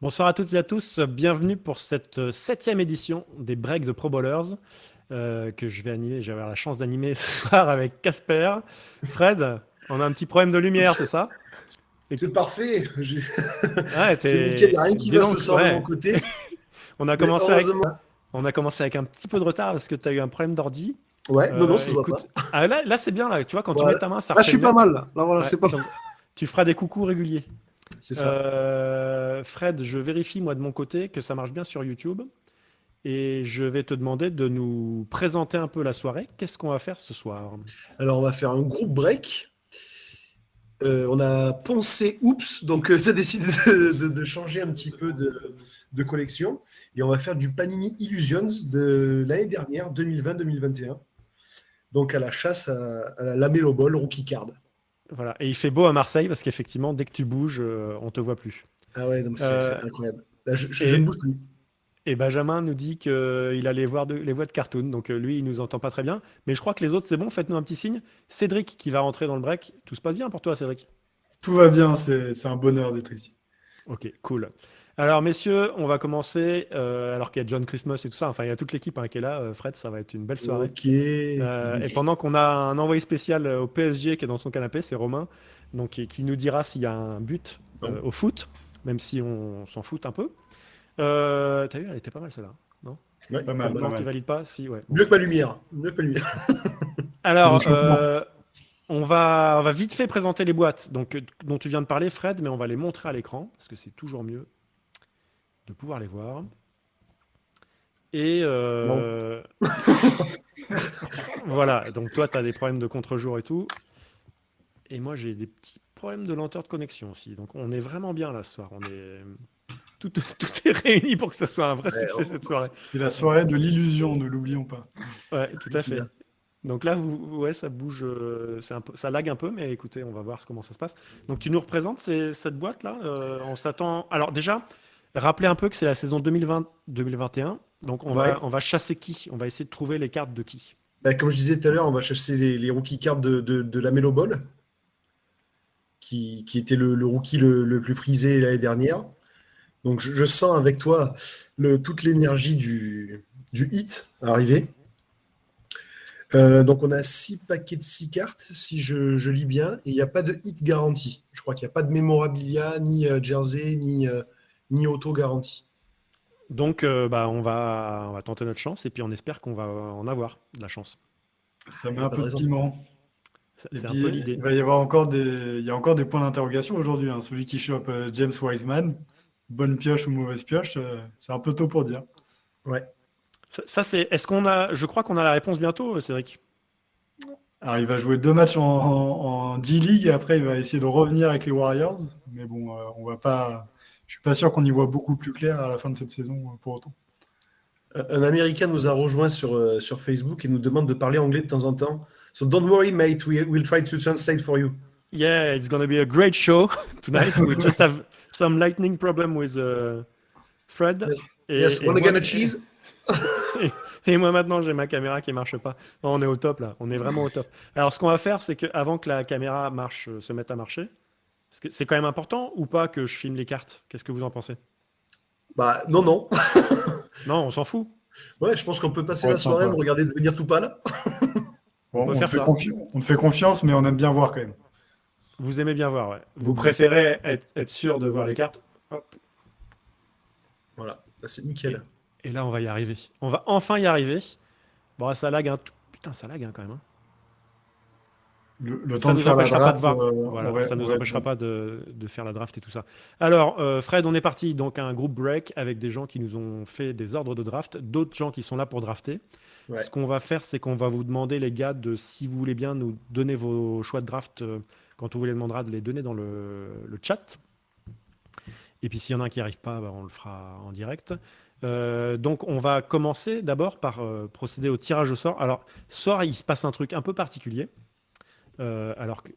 Bonsoir à toutes et à tous, bienvenue pour cette septième édition des Breaks de Pro Bowlers que je vais animer. J'ai la chance d'animer ce soir avec Casper. Fred, on a un petit problème de lumière, c'est ça? Et- C'est parfait. Ouais, C'est nickel. Il n'y a rien qui dis va ce donc, soir de mon ouais. côté. On a Mais commencé avec, heureusement. on a commencé avec un petit peu de retard parce que tu as eu un problème d'ordi. Ouais, non, ça se voit pas. Écoute, là c'est bien là. Tu vois, quand tu mets Voilà. ta main, ça Là, je refait suis pas net. mal. Là, voilà, Ouais, c'est pas mal. donc tu feras des coucous réguliers. C'est ça. Fred, je vérifie moi de mon côté que ça marche bien sur YouTube. Et je vais te demander de nous présenter un peu la soirée. Qu'est-ce qu'on va faire ce soir? Alors, on va faire un groupe break. On a poncé Oups, donc ça décide de changer un petit peu de collection. Et on va faire du Panini Illusions de l'année dernière, 2020-2021. Donc à la chasse à la Lamelo Ball Rookie Card. Voilà. Et il fait beau à Marseille parce qu'effectivement, dès que tu bouges, on te voit plus. Ah ouais, donc c'est Euh, incroyable. Là, je ne et, bouge plus. et Benjamin nous dit qu'il allait voir les voix de cartoon. Donc lui, il nous entend pas très bien. Mais je crois que les autres, c'est bon. Faites-nous un petit signe. Cédric qui va rentrer dans le break. Tout se passe bien pour toi, Cédric? Tout va bien, c'est un bonheur d'être ici. Ok, cool. Alors, messieurs, on va commencer. Alors qu'il y a John Christmas et tout ça. Enfin, il y a toute l'équipe qui est là. Fred, ça va être une belle soirée. Ok. Et pendant qu'on a un envoyé spécial au PSG qui est dans son canapé, c'est Romain, donc qui nous dira s'il y a un but Non. au foot, même si on s'en fout un peu. T'as vu, elle était pas mal celle-là, non? Ouais, Pas pas mal, mal. pas Non, qui mal. valide pas? Si, ouais. Bon. Mieux que ma lumière. Mieux que ma lumière. C'est Alors, l'échauffement. on va vite fait présenter les boîtes donc, dont tu viens de parler, Fred, mais on va les montrer à l'écran parce que c'est toujours mieux de pouvoir les voir. Et Non. voilà, donc toi, tu as des problèmes de contre-jour et tout. Et moi, j'ai des petits problèmes de lenteur de connexion aussi. Donc, on est vraiment bien là ce soir. Tout est réuni pour que ce soit un vrai Ouais, succès cette soirée. C'est la soirée de l'illusion, ne l'oublions pas. Ouais, tout à fait. Donc là, ouais, ça bouge, ça lag un peu, mais écoutez, on va voir comment ça se passe. Donc, tu nous représentes cette boîte-là. On s'attend. Alors, déjà, rappelez un peu que c'est la saison 2020-2021. Donc, ouais. on va chasser qui? On va essayer de trouver les cartes de qui? Bah, comme je disais tout à l'heure, on va chercher les rookie cards de la Melo Ball, qui était le rookie le plus prisé l'année dernière. Donc je sens avec toi toute l'énergie du hit arriver. Donc on a 6 paquets de 6 cartes, si je lis bien, et il n'y a pas de hit garantie. Je crois qu'il n'y a pas de mémorabilia, ni jersey, ni auto garantie. Donc, bah, on va tenter notre chance et puis on espère qu'on va en avoir de la chance. Ça Il met n'y a un pas de peu de raison. piment. Et C'est un puis, peu il l'idée. va y avoir encore il y a encore des points d'interrogation aujourd'hui, hein. Celui qui chope James Wiseman, bonne pioche ou mauvaise pioche, c'est un peu tôt pour dire. Ouais. Ça, c'est. Est-ce qu'on a. Je crois qu'on a la réponse bientôt, Cédric. Alors, il va jouer 2 matchs en G-League et après, il va essayer de revenir avec les Warriors. Mais bon, on va pas. Je suis pas sûr qu'on y voit beaucoup plus clair à la fin de cette saison pour autant. Un Américain nous a rejoint sur Facebook et nous demande de parler anglais de temps en temps. So don't worry, mate, we'll try to translate for you. Yeah, it's gonna be a great show tonight. We just have some lightning problem with Fred. Yes, yes, Et wanna moi, get a cheese? et moi maintenant, j'ai ma caméra qui marche pas. Non, on est au top là. On est vraiment au top. Alors, ce qu'on va faire, c'est qu'avant que la caméra marche, se mette à marcher, parce que c'est quand même important ou pas que je filme les cartes. Qu'est-ce que vous en pensez? Bah non, non. Non, on s'en fout. Ouais, je pense qu'on peut passer Pour la être soirée à me sympa. regarder devenir tout pâle. On Bon, peut faire ça. on te fait confiance, mais on aime bien voir quand même. Vous aimez bien voir, ouais. Vous préférez être sûr de voir les cartes. Hop. Voilà, là, c'est Et, nickel. et là, on va y arriver. On va enfin y arriver. Bon, ça lag un tout. Putain, ça lag quand même, hein. Le Ça temps de nous faire la empêchera pas de draft, voir. on Voilà, va, ça on nous va être empêchera bon. pas de faire la draft et tout ça. Alors, Fred, on est parti. Donc, un groupe break avec des gens qui nous ont fait des ordres de draft, d'autres gens qui sont là pour drafter. Ouais. Ce qu'on va faire, c'est qu'on va vous demander, les gars, si vous voulez bien nous donner vos choix de draft quand on vous les demandera de les donner dans le chat. Et puis, s'il y en a un qui n'y arrive pas, bah, on le fera en direct. Donc, on va commencer d'abord par procéder au tirage au sort. Alors, ce soir, il se passe un truc un peu particulier. Alors que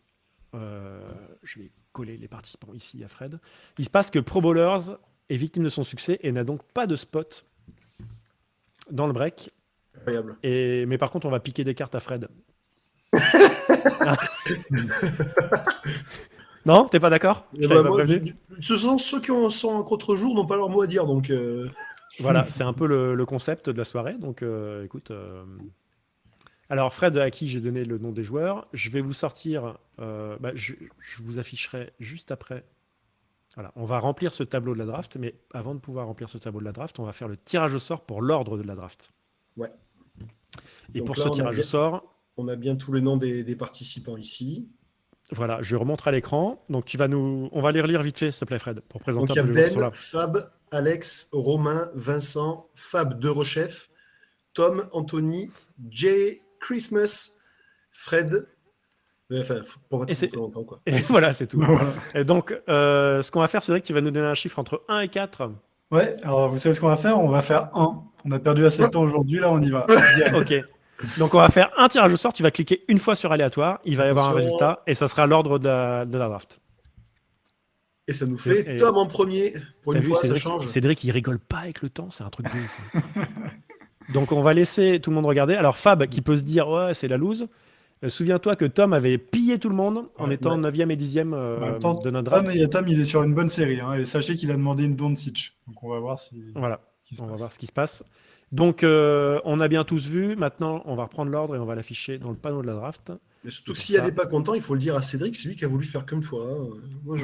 je vais coller les participants ici à Fred. Il se passe que Pro Bowlers est victime de son succès et n'a donc pas de spot dans le break. Incroyable. Mais par contre, on va piquer des cartes à Fred. Non, t'es pas d'accord? Je t'avais pas prévenu. Ce sont ceux qui sont en contre-jour n'ont pas leur mot à dire, donc Voilà, c'est un peu le concept de la soirée. Donc, écoute. Alors, Fred, à qui j'ai donné le nom des joueurs, je vais vous sortir. Je vous afficherai juste après. Voilà, on va remplir ce tableau de la draft, mais avant de pouvoir remplir ce tableau de la draft, on va faire le tirage au sort pour l'ordre de la draft. ouais. Et Donc pour là, ce tirage au sort, on a bien tous les noms des participants ici. voilà, je remonte à l'écran. Donc, on va les relire vite fait, s'il te plaît, Fred, pour présenter Donc il y un a peu les joueurs qui sont Ben, là. Fab, Alex, Romain, Vincent, Fab de Rechef, Tom, Anthony, Jay, Christmas, Fred. Enfin, pour pas Et trop c'est- longtemps, quoi. Et voilà, c'est tout. Voilà. Et donc, ce qu'on va faire, c'est vrai que tu vas nous donner un chiffre entre 1 et 4. Ouais, alors vous savez ce qu'on va faire? On va faire 1. On a perdu assez de temps aujourd'hui, là, on y va. Ok. Donc, on va faire un tirage au sort. Tu vas cliquer une fois sur aléatoire. Il va y avoir un Attention. résultat et ça sera l'ordre de la draft. Et ça nous fait Et- Tom en premier. Pour T'as une vu, fois, ça Cédric, change. Cédric, il rigole pas avec le temps. C'est un truc de ouf. Donc, on va laisser tout le monde regarder. Alors, Fab, qui peut se dire, ouais, c'est la loose. Souviens-toi que Tom avait pillé tout le monde en Ouais, étant 9e et 10e En même temps, de notre draft. Tom, il est sur une bonne série. Hein, et sachez qu'il a demandé une Doncic. Donc on va voir Voilà. ce qui se On va passe. voir ce qui se passe. Donc, on a bien tous vu. Maintenant, on va reprendre l'ordre et on va l'afficher dans le panneau de la draft. Mais surtout Et que pour s'il y a ça- des pas contents, il faut le dire à Cédric, c'est lui qui a voulu faire comme toi. Hein. Moi,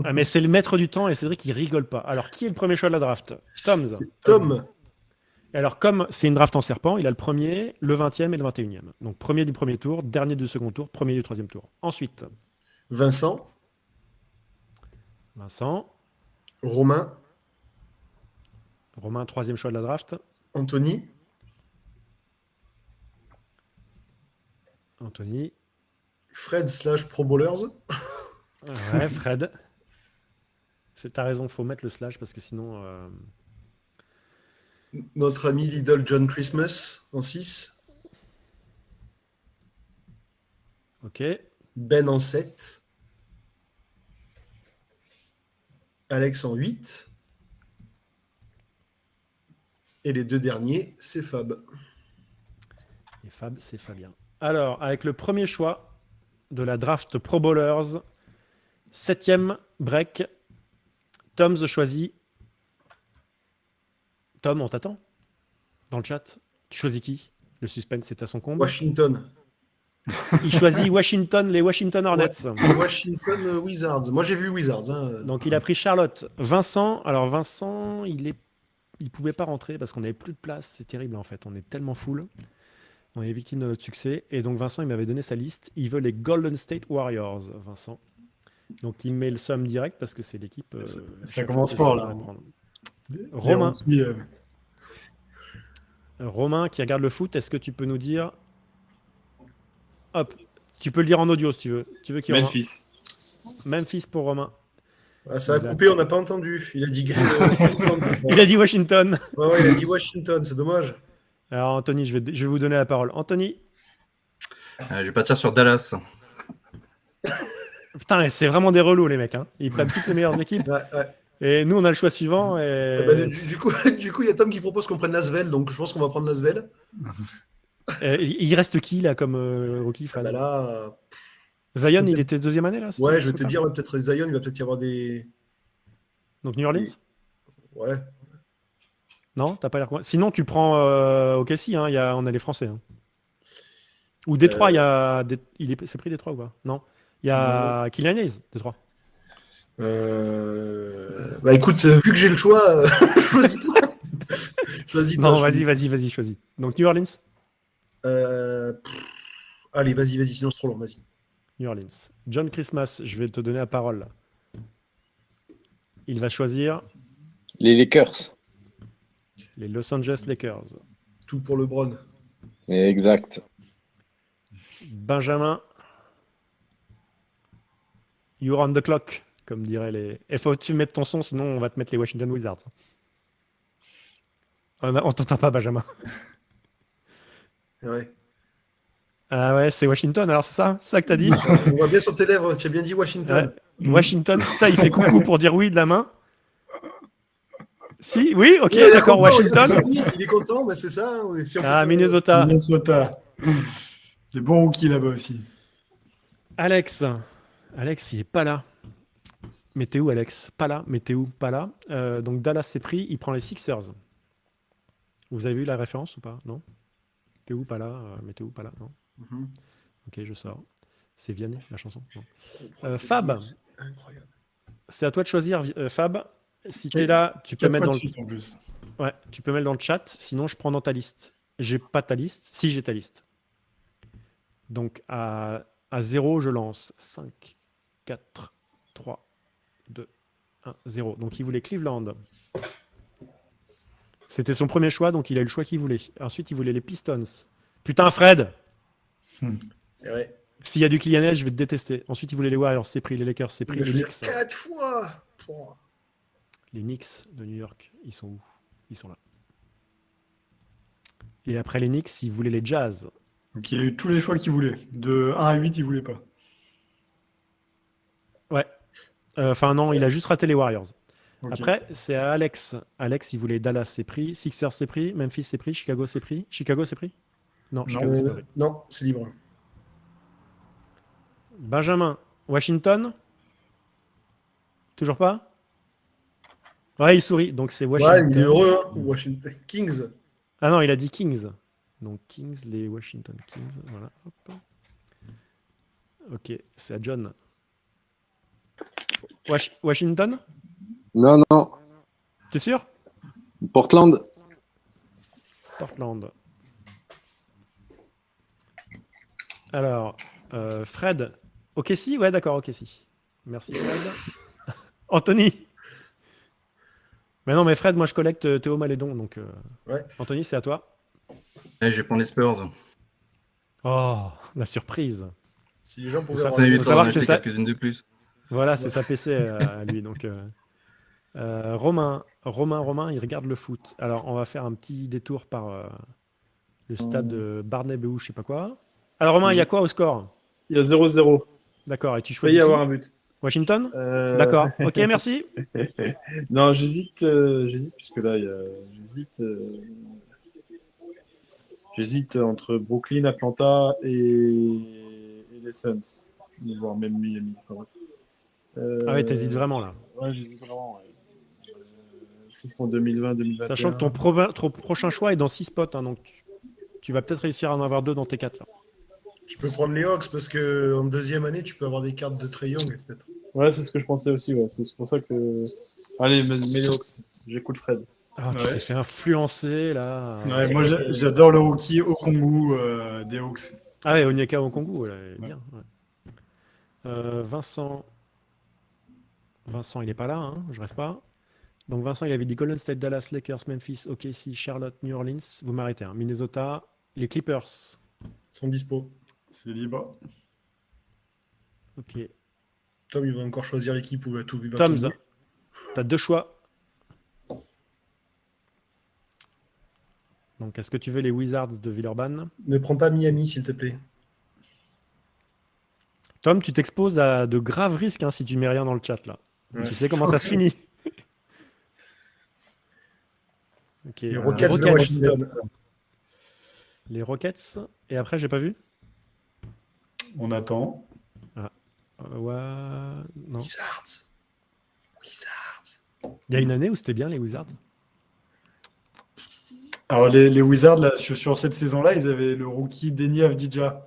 Ah, mais c'est le maître du temps et Cédric, il rigole pas. Alors, qui est le premier choix de la draft? Toms. c'est Tom. Et alors, comme c'est une draft en serpent, il a le premier, le 20e et le 21e. Donc, premier du premier tour, dernier du second tour, premier du troisième tour. Ensuite, Vincent, Vincent, Romain, Romain, troisième choix de la draft. Anthony, Anthony, Fred / Pro Bowlers, ouais, Fred. T'as raison, faut mettre le slash parce que sinon. notre ami Lidl John Christmas en 6, Ok. Ben en 7, Alex en 8, et les deux derniers, c'est Fab. Et Fab, c'est Fabien. Alors, avec le premier choix de la draft Pro Bowlers, 7e break, Toms choisit. Tom, on t'attend dans le chat. Tu choisis qui? Le suspense est à son comble. Washington. Il choisit Washington, les Washington Hornets. Washington Wizards. Moi, j'ai vu Wizards. Hein. Donc, il a pris Charlotte. Vincent, alors Vincent, il pouvait pas rentrer parce qu'on n'avait plus de place. C'est terrible en fait. On est tellement full. On est victime de notre succès. Et donc, Vincent, il m'avait donné sa liste. Il veut les Golden State Warriors, Vincent. Donc, il met le somme direct parce que c'est l'équipe. Ça commence fort, là. Romain. Et aussi, Romain qui regarde le foot, est-ce que tu peux nous dire. Hop, tu peux le dire en audio si tu veux. Tu veux qu'il y ait Memphis. Memphis pour Romain. Ah, ça a coupé, on n'a pas entendu. Il a dit Il a dit Washington. Ouais, il a dit Washington, c'est dommage. Alors, Anthony, je vais vous donner la parole. Anthony. Je vais partir sur Dallas. Putain, c'est vraiment des relous, les mecs. Hein. Ils prennent toutes les meilleures équipes. Ouais, ouais. Et nous, on a le choix suivant. Et... Bah, du coup, il y a Tom qui propose qu'on prenne Lasvel, donc je pense qu'on va prendre Lasvel. Il reste qui, là, comme rookie, Fred? Bah là, Zion, il était deuxième année, là? ouais, je vais te dire, là, peut-être Zion, il va peut-être y avoir des. Donc New Orleans? Ouais. Non, t'as pas l'air. Sinon, tu prends OKC, hein, on a les Français. Hein. Ou Détroit, c'est pris Détroit ou pas? Non. Il y a Kylian Hayes, Détroit. Bah écoute, vu que j'ai le choix, choisis-toi. Choisis-toi. Non, vas-y, choisis. Donc New Orleans? Allez, vas-y, sinon c'est trop long, vas-y. New Orleans. John Christmas, je vais te donner la parole. Là. Il va choisir Les Lakers. les Los Angeles Lakers. Tout pour LeBron. Exact. Benjamin. You're on the clock, comme diraient les. Il faut que tu mettes ton son, sinon on va te mettre les Washington Wizards. On t'entend pas, Benjamin. Ouais. Ah ouais, c'est Washington, alors c'est ça? C'est ça que t'as dit? On voit bien sur tes lèvres, tu as bien dit Washington. Ouais. Washington, ça, il fait coucou pour dire oui de la main. Si, oui, ok, Il est d'accord, content, Washington. Il est content, mais c'est ça. Si on peut Ah, faire- Minnesota. Minnesota. Des bons rookies là-bas aussi. Alex, Alex, il est pas là. Mais t'es où, Alex? Pas là. Mais t'es où? Pas là. Donc Dallas s'est pris, il prend les Sixers. Vous avez vu la référence ou pas? Non? T'es où? Pas là. Mais t'es où? Pas là? Non? Mhm. Ok, je sors. C'est Vianney, la chanson? Non. Incroyable. Fab, C'est incroyable. c'est à toi de choisir, Fab. Si t'es Ok. là, tu peux 4 mettre fois dans de le... suite en plus. Ouais, tu peux mettre dans le chat, sinon je prends dans ta liste. J'ai pas ta liste, si j'ai ta liste. Donc à 0, je lance 5, 4, 3, 2, 1, 0. Donc il voulait Cleveland. C'était son premier choix, donc il a eu le choix qu'il voulait. Ensuite, il voulait les Pistons. Putain, Fred! Et ouais. S'il y a du Kylian, je vais te détester. Ensuite, il voulait les Warriors, c'est pris. Les Lakers, c'est pris. Il a Les choisi Knicks. 4 fois. Pouah. Les Knicks de New York, ils sont où? Ils sont là. Et après les Knicks, il voulait les Jazz. Donc il a eu tous les choix qu'il voulait. De 1 à 8, il voulait pas. Ouais. Enfin, non, il a juste raté les Warriors. Ok. Après, c'est à Alex. Alex, il voulait Dallas, c'est pris. Sixers, c'est pris. Memphis, c'est pris. Chicago, c'est pris. Chicago, c'est pris? Non, Non. Chicago, c'est pas pris. Non, c'est libre. Benjamin, Washington? Toujours pas? Ouais, il sourit. Donc c'est Ouais, Washington. il est heureux. Hein. Washington Kings. Ah non, il a dit Kings. Donc Kings, les Washington Kings. Voilà. Hop. Ok, c'est à John. Washington? Non, non. T'es sûr? Portland. Portland. Alors, Fred. Ok, si? Ouais, d'accord, ok, si. Merci, Fred. Anthony. Mais non, mais Fred, moi je collecte Théo Malédon, donc Ouais. Anthony, c'est à toi. Je vais prendre les Spurs. Oh, la surprise. Si les gens pouvaient Ça, avoir Ça les évite faut d'en savoir que c'est acheter ça. quelques-unes de plus. Voilà, c'est sa PC à lui. Donc, Romain, il regarde le foot. Alors, on va faire un petit détour par le stade de Barnabéou, je sais pas quoi. Alors, Romain, il y a quoi au score? Il y a 0-0. D'accord, et tu Il peut choisis y qui? avoir un but. Washington? Euh, D'accord, ok, merci. Non, j'hésite puisque là, j'hésite entre Brooklyn, Atlanta et les Suns, voire même Miami. Enfin, Ah ouais, t'hésites vraiment là. Ouais, j'hésite vraiment. Ouais. C'est pour 2020-2021. Sachant que ton prochain choix est dans 6 spots, hein, donc tu vas peut-être réussir à en avoir 2 dans tes 4 là. Tu peux prendre les Hawks parce que en deuxième année, tu peux avoir des cartes de Trae Young, peut-être. Ouais, c'est ce que je pensais aussi. Ouais. C'est pour ça que. Allez, mets les Hawks. J'écoute Fred. Ah, tu Ouais. t'es fait influencer là. Ouais, moi, j'adore le rookie au Congo des Hawks. Ah ouais, Onyeka Okongwu, ouais, Ouais. bien. Ouais. Vincent, il est pas là, hein, je rêve pas. Donc Vincent, il avait dit Golden State, Dallas, Lakers, Memphis, OKC, Charlotte, New Orleans. Vous m'arrêtez, hein. Minnesota, les Clippers. Ils sont dispo. C'est libre. Ok. Tom, il va encore choisir l'équipe où va tout. Toms, t'as 2 choix. Donc, est-ce que tu veux les Wizards de Villeurbanne? Ne prends pas Miami, s'il te plaît. Tom, tu t'exposes à de graves risques hein, si tu mets rien dans le chat là. Ouais. Tu sais comment ça se finit. Ok. Les Les Rockets de Rockets. Washington. Les Rockets. Et après, j'ai pas vu. On attend. Ouais. Non. Wizards. Il y a une année où c'était bien les Wizards. Alors, les Wizards, là, sur cette saison-là, ils avaient le rookie Denny Avdija.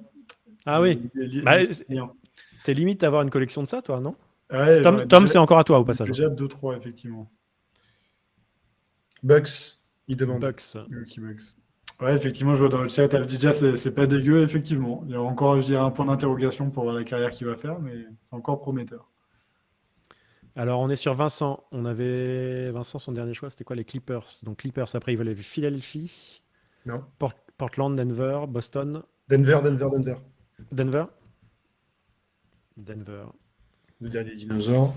Ah oui. Bah, t'es limite d'avoir une collection de ça, toi, non? Ouais, Tom, c'est encore à toi au passage. Déjà 2-3, effectivement. Bucks, il demande. Bucks. Milwaukee Bucks. Ouais, effectivement, je vois dans le chat, Avdija, c'est pas dégueu, effectivement. Il y a encore, je dirais, un point d'interrogation pour voir la carrière qu'il va faire, mais c'est encore prometteur. Alors, on est sur Vincent. On avait Vincent, son dernier choix, c'était quoi? Les Clippers. Donc, Clippers, après, il voulait Philadelphie, Non. Portland, Denver, Boston, Denver. Denver. Le dernier dinosaure.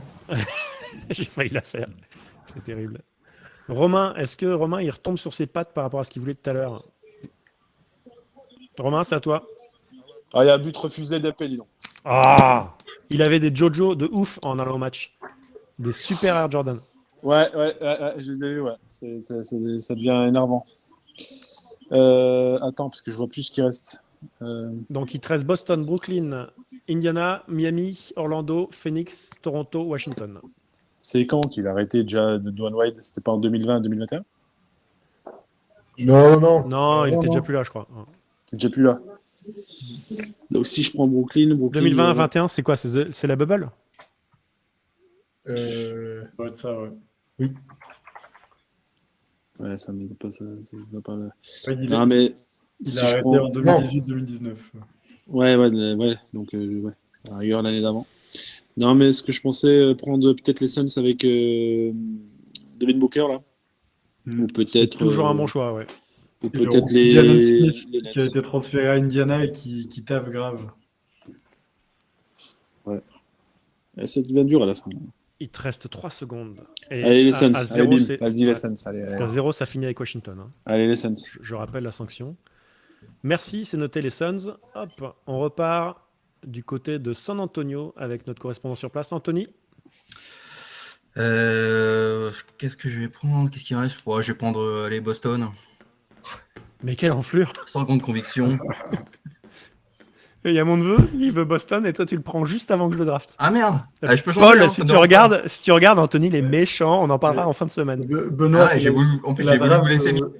J'ai failli la faire. C'est terrible. Romain, est-ce que Romain, il retombe sur ses pattes par rapport à ce qu'il voulait tout à l'heure? Romain, c'est à toi. Ah, il y a un but refusé d'Apple, dis donc. Ah, il avait des Jojo de ouf en allant au match. Des super Air Jordan. Ouais, je les ai vus, ouais. Ça devient énervant. Attends, parce que je vois plus ce qui reste. Donc, il te reste Boston, Brooklyn, Indiana, Miami, Orlando, Phoenix, Toronto, Washington. C'est quand qu'il a arrêté déjà de Dwayne Wade? C'était pas en 2020-2021? Non, non. Non, il non, était non. déjà plus là, je crois. C'est déjà plus là. Donc si je prends Brooklyn 2020-21, c'est quoi? C'est la bubble? Ça doit être ça, ouais. Ouais, ça m'aide pas, ça pas... Ouais, il Non, mais il si a je arrêté prends... en 2018-2019. Ouais, donc ouais, à la rigueur l'année d'avant. Non, mais ce que je pensais prendre peut-être les Suns avec David Booker là, ou C'est peut-être toujours un bon choix, ouais. ou Et le peut-être rookie Jalen Smith, les qui a Nets. été transféré à Indiana et qui taffe grave. Et ça devient dur à la fin. Il te reste 3 secondes. Et Allez les Suns, à allez 0, bim, c'est... vas-y les ouais. Suns, allez, Parce qu'à 0, ça finit avec Washington. Hein. allez les Suns. Je rappelle la sanction. Merci, c'est noté les Suns. Hop, on repart du côté de San Antonio avec notre correspondant sur place, Anthony. Qu'est-ce que je vais prendre? Qu'est-ce qui reste? Ouais, je vais prendre allez, Boston, Mais quelle enflure! sans grande conviction. Il y a mon neveu, il veut Boston et toi tu le prends juste avant que je le draft. Ah merde! Ah, je peux changer, Paul, hein, si ça me tu dérange pas. regardes, Anthony, il est méchant, on en parlera en fin de semaine. Benoît, Ah, c'est j'ai la- voulu- en plus, c'est la j'ai voulu draft vous laisser de-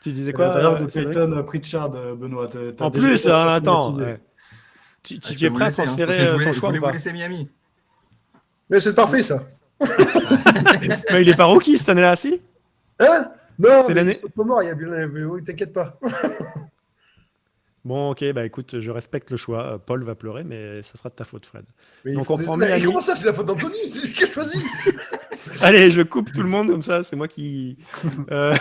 Tu disais c'est quoi, la draft de Cédric? Peyton Pritchard, Benoît. T'as En déjà plus, été attends, automatisé. ouais. Tu Ah, je es peux vous prêt à laisser, hein, parce que transférer je voulais, ton je choix voulais ou vous pas? laisser Miami. Mais c'est parfait, ça. Mais il est pas rookie cette année-là, si? Hein? Non, C'est mais l'année- ils sont pas morts, il y a bien... Oui, t'inquiète pas. Bon, ok, bah écoute, je respecte le choix. Paul va pleurer, mais ça sera de ta faute, Fred. Mais Donc, il faut on des- prend Mais Miami. comment ça, c'est la faute d'Anthony? C'est lui qui a choisi. Allez, je coupe tout le monde comme ça, c'est moi qui. Euh,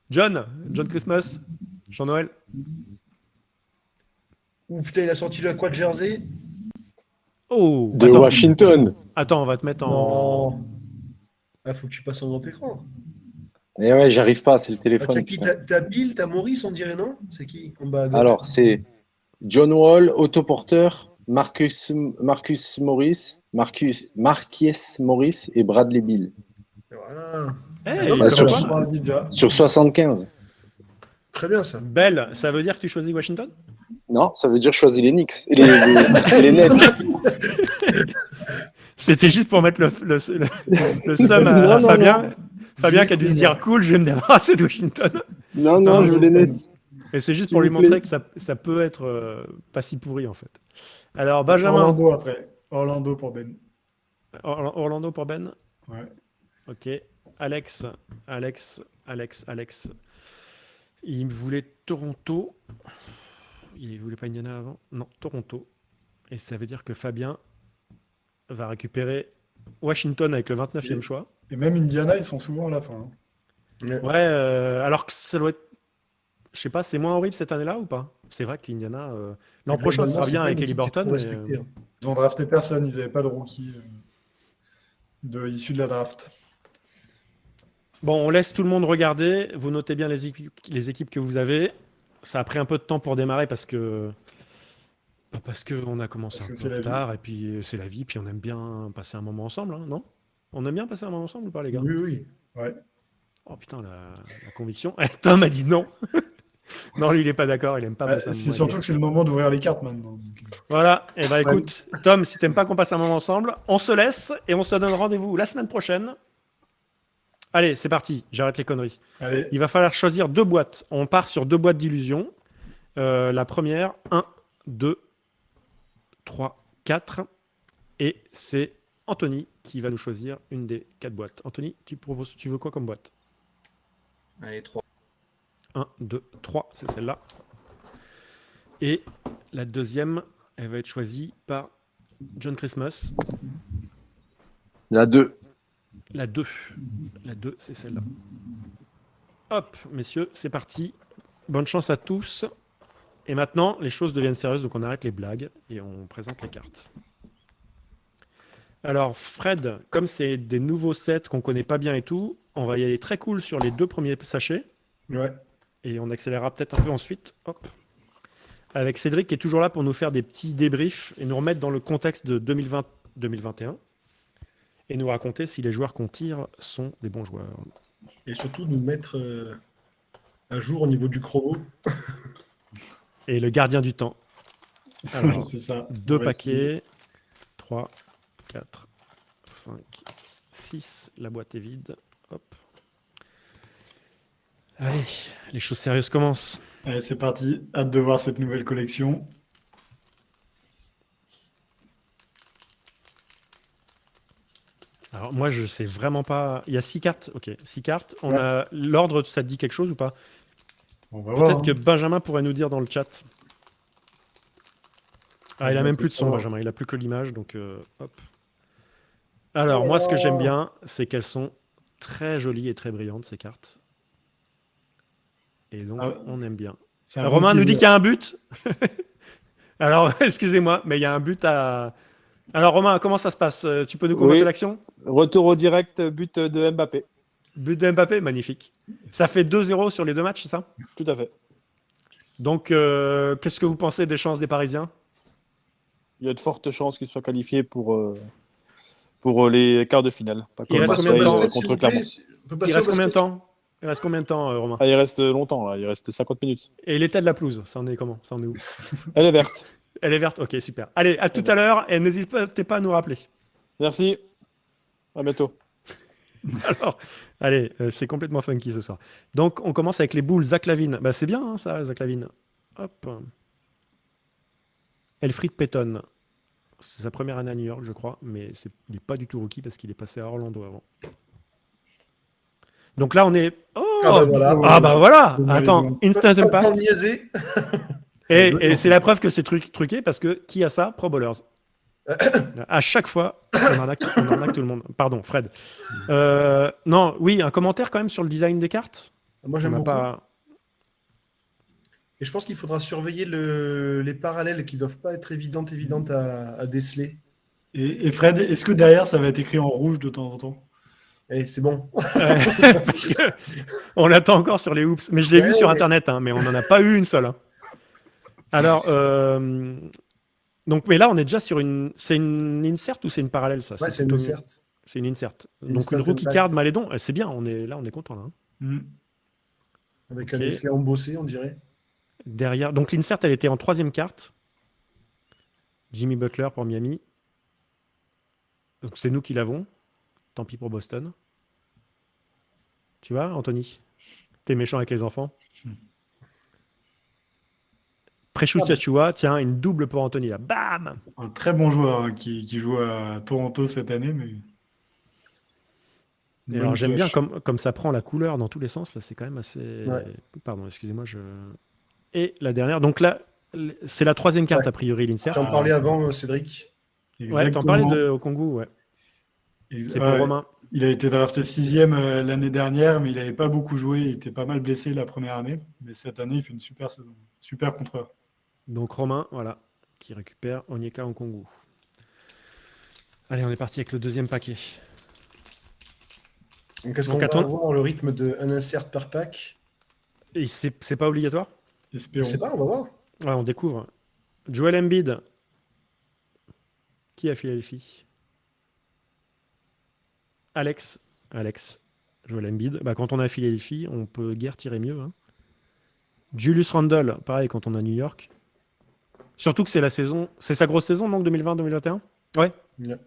John Christmas, Jean-Noël. Ou putain, il a sorti le quoi de Jersey? Oh, De attends, Washington. attends, on va te mettre en. Non. Ah, faut que tu passes en grand écran. Et ouais, j'arrive pas, c'est le Ah, téléphone. tiens, qui putain. t'as Bill, t'as Maurice, on dirait, non? C'est qui? En bas à gauche. Alors, c'est John Wall, autoporteur, Marcus Morris, Marquies Morris et Bradley Bill. Voilà. Hey, Non, il mais est sur- comme Commence quoi, par le déjà. Sur 75. Très bien, ça. Belle, ça veut dire que tu choisis Washington? Non, ça veut dire choisir les Knicks. Et les Nets. C'était juste pour mettre le seum à Non, non, Fabien. non. Fabien qui a dû se dire cool, je vais me débarrasser de Washington. Non, Non, non, je veux les Nets. Et c'est juste S'il pour lui vous plaît. montrer que ça peut être pas si pourri en fait. Alors Benjamin, Orlando après. Orlando pour Ben. Orlando pour Ben. Ouais. Ok. Alex. Il voulait Toronto. Il voulait pas Indiana avant. Non, Toronto. Et ça veut dire que Fabien va récupérer Washington avec le 29e choix. Et même Indiana, ils sont souvent à la fin. hein. Ouais, alors que ça doit être. Je sais pas, c'est moins horrible cette année-là ou pas? C'est vrai qu'Indiana. L'an prochain, ça sera bien avec Haliburton. mais, Ils ont drafté personne, ils n'avaient pas de rookie issu de la draft. Bon, on laisse tout le monde regarder. Vous notez bien les équipes que vous avez. Ça a pris un peu de temps pour démarrer parce que on a commencé Parce un que c'est peu la tard et puis c'est la vie. Puis on aime bien passer un moment ensemble, hein, non? On aime bien passer un moment ensemble ou pas, les gars? Oui, oui. Ouais. Oh putain, la conviction. Tom a dit non. Non, lui, il est pas d'accord. Il aime pas Ouais, passer un c'est moment. surtout que c'est le moment d'ouvrir les cartes maintenant. donc. Voilà, et bah écoute, Tom, si t'aimes pas qu'on passe un moment ensemble, on se laisse et on se donne rendez-vous la semaine prochaine. Allez, c'est parti, j'arrête les conneries. Allez, Il va falloir choisir 2 boîtes. On part sur 2 boîtes d'illusions. La première, 1, 2, 3, 4. Et c'est Anthony qui va nous choisir une des 4 boîtes. Anthony, tu veux quoi comme boîte? Allez, 3. 1, 2, 3, c'est celle-là. Et la deuxième, elle va être choisie par John Christmas. La 2. La 2. La 2, c'est celle-là. Hop, messieurs, c'est parti. Bonne chance à tous. Et maintenant, les choses deviennent sérieuses, donc on arrête les blagues et on présente les cartes. Alors, Fred, comme c'est des nouveaux sets qu'on connaît pas bien et tout, on va y aller très cool sur les 2 premiers sachets. Ouais. Et on accélérera peut-être un peu ensuite. Hop. Avec Cédric qui est toujours là pour nous faire des petits débriefs et nous remettre dans le contexte de 2020-2021 et nous raconter si les joueurs qu'on tire sont des bons joueurs. Et surtout nous mettre Un jour, au niveau du chrono. Et le gardien du temps. Alors, C'est ça. 2 On va essayer. paquets. 3, 4, 5, 6. La boîte est vide. Hop. Allez, les choses sérieuses commencent. Allez, c'est parti. Hâte de voir cette nouvelle collection. Alors moi, je sais vraiment pas. Il y a 6 cartes. Ok, 6 cartes. On Ouais. a l'ordre, ça te dit quelque chose ou pas? On va voir. Peut-être hein. que Benjamin pourrait nous dire dans le chat. Ah, il a On va même plus de son, savoir. Benjamin. Il a plus que l'image, donc hop. Alors, moi, ce que j'aime bien, c'est qu'elles sont très jolies et très brillantes, ces cartes. Et donc, Ah, on aime bien. c'est un bon Romain nous dit teaser. qu'il y a un but. Alors, excusez-moi, mais il y a un but à... Alors, Romain, comment ça se passe? Tu peux nous commenter Oui. l'action? Retour au direct, but de Mbappé. But de Mbappé, magnifique. Ça fait 2-0 sur les 2 matchs, c'est ça? Tout à fait. Donc, qu'est-ce que vous pensez des chances des Parisiens? Il y a de fortes chances qu'il soit qualifié pour les quarts de finale. Pas Il comme reste combien de Marseille temps, contre Clermont. Il reste combien de temps? Il reste combien de temps, Romain? Ah, il reste longtemps, là. Il reste 50 minutes. Et l'état de la pelouse, ça en est comment? Ça en est où? Elle est verte. Elle est verte? Ok, super. Allez, à tout à l'heure et n'hésitez pas à nous rappeler. Merci. À bientôt. Alors, allez, c'est complètement funky ce soir. Donc, on commence avec les boules. Zach Lavine. Bah, c'est bien, hein, ça, Zach Lavine. Hop. Elfried Payton. C'est sa première année à New York, je crois, mais il n'est pas du tout rookie parce qu'il est passé à Orlando avant. Donc là, on est. Oh! Ah bah voilà. Ah bah voilà! Oh, Attends, instant Pas de temps impact. de niaiser. Et c'est la preuve que c'est truqué parce que qui a ça? Pro Bowlers. À chaque fois, on arnaque tout le monde. Pardon, Fred. Non, oui, un commentaire quand même sur le design des cartes. Moi, On j'aime n'a beaucoup. pas. Et je pense qu'il faudra surveiller les parallèles qui doivent pas être évidentes à déceler. Et Fred, est-ce que derrière, ça va être écrit en rouge de temps en temps? Et c'est bon. Parce que on l'attend encore sur les hoops. Mais je l'ai vu Ouais, sur ouais. Internet, hein, mais on n'en a pas eu une seule. Hein. Alors, donc, mais là, on est déjà sur une. C'est une insert ou c'est une parallèle, ça? Ouais, c'est une plutôt insert. C'est une insert. Donc, Instant une rookie impact. card Malédon, c'est bien, on est content là. Hein. Hmm. Avec Ok. un effet embossé, on dirait. Derrière, donc l'insert, elle était en 3e carte. Jimmy Butler pour Miami. Donc, c'est nous qui l'avons. Tant pis pour Boston. Tu vois, Anthony? T'es méchant avec les enfants. Precious Yachua, tiens, une double pour Anthony là. Bam! Un très bon joueur hein, qui joue à Toronto cette année, mais. Et alors Bonne j'aime bien pioche. comme ça prend la couleur dans tous les sens, là c'est quand même assez... Ouais. Pardon, excusez-moi, Et la dernière, donc là, c'est la 3e carte Ouais. a priori, l'insert. J'en parlais avant, Cédric. Ouais, t'en parlais au Congo, ouais. C'est pour Ouais, Romain. il a été drafté 6e l'année dernière, mais il n'avait pas beaucoup joué. Il était pas mal blessé la première année. Mais cette année, il fait une super saison. Super contreur. Donc Romain, voilà, qui récupère Onyeka en Congo. Allez, on est parti avec le 2e paquet. Donc, est-ce Donc, qu'on va attends. avoir le rythme d'un insert par pack? Et c'est pas obligatoire? Je Espérons. sais pas, on va voir. Ouais, on découvre. Joel Embiid. Qui a Philadelphie? Alex. Joel Embiid. Bah, quand on a Philadelphie, on peut guère tirer mieux. Hein. Julius Randle, pareil quand on a New York. Surtout que c'est la saison. C'est sa grosse saison, donc 2020-2021? Ouais. Ouais.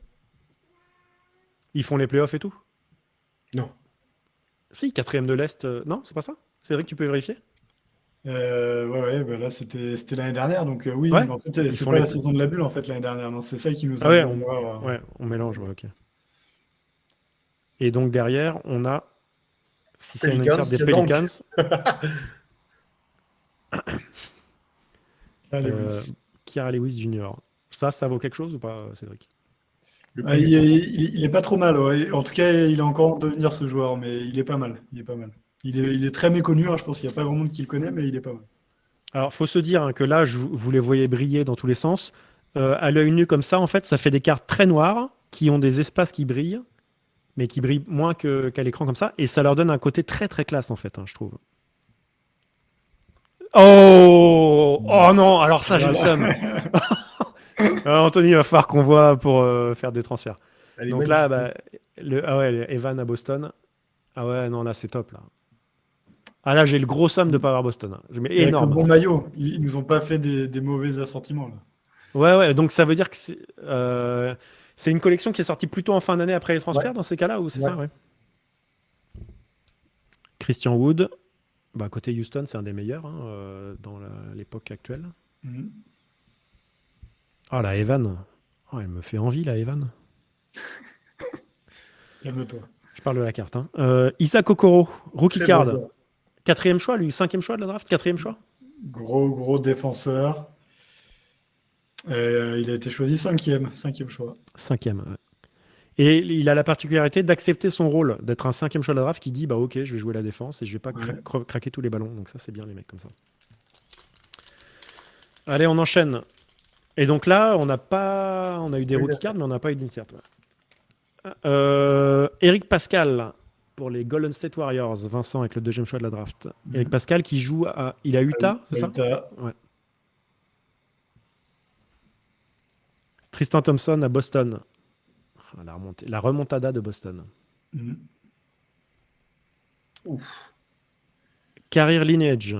Ils font les playoffs et tout? Non. Si, 4e de l'Est. Non, c'est pas ça? Cédric, tu peux vérifier? Ouais, bah là c'était l'année dernière, donc oui, Ouais. mais en fait, Ils c'est font pas les- la saison de la bulle en fait l'année dernière, non, c'est ça qui nous a Ah ouais, mis en erreur, Ouais, on mélange, ouais, ok. Et donc derrière, on a. Si c'est une Pelicans, insert des tiens donc. Pelicans. Là, Lewis. Kiara Lewis Jr. Ça vaut quelque chose ou pas, Cédric? Le Ah, prix il, du temps. il est pas trop mal, ouais. En tout cas, il est encore en devenir ce joueur, mais il est pas mal. Il est pas mal. Il est très méconnu, hein, je pense qu'il n'y a pas grand monde qui le connaît, mais il est pas mal. Alors, faut se dire hein, que là, vous les voyez briller dans tous les sens. À l'œil nu comme ça, en fait, ça fait des cartes très noires qui ont des espaces qui brillent, mais qui brillent moins qu'à l'écran comme ça, et ça leur donne un côté très très classe en fait, hein, je trouve. Oh non, alors ça j'ai le seum. Anthony, il va falloir qu'on voit pour faire des transferts. Elle est Donc là, magnifique. ah ouais, Evan à Boston. Ah ouais, non, là c'est top là. Ah là, j'ai le gros somme de pas avoir Boston. Hein. Mais Et avec le énorme. bon maillot, ils nous ont pas fait des mauvais assortiments là. Ouais, donc ça veut dire que c'est une collection qui est sortie plutôt en fin d'année après les transferts Ouais. dans ces cas-là, ou c'est Ouais. ça, ouais. Christian Wood, côté Houston, c'est un des meilleurs hein, dans l'époque actuelle. Mhm. Ah, la Evan. Oh, elle me fait envie, la Evan. Calme-toi. Je parle de la carte. Hein. Isaac Okoro, rookie Très card. bon joueur. 4e choix, lui, 5e choix de la draft, 4e choix. Gros défenseur. Il a été choisi cinquième choix. 5e. Ouais. Et il a la particularité d'accepter son rôle, d'être un 5e choix de la draft qui dit ok, je vais jouer la défense et je vais pas Ouais. craquer tous les ballons. Donc ça, c'est bien les mecs comme ça. Allez, on enchaîne. Et donc là, on a eu des rookie cards, mais on n'a pas eu d'insert. Ouais. Eric Pascal pour les Golden State Warriors. Vincent avec le 2e choix de la draft. Eric Pascal qui joue il a Utah, c'est ça? Utah. Ouais. Tristan Thompson à Boston. La remontada de Boston. Mhm. Career Lineage.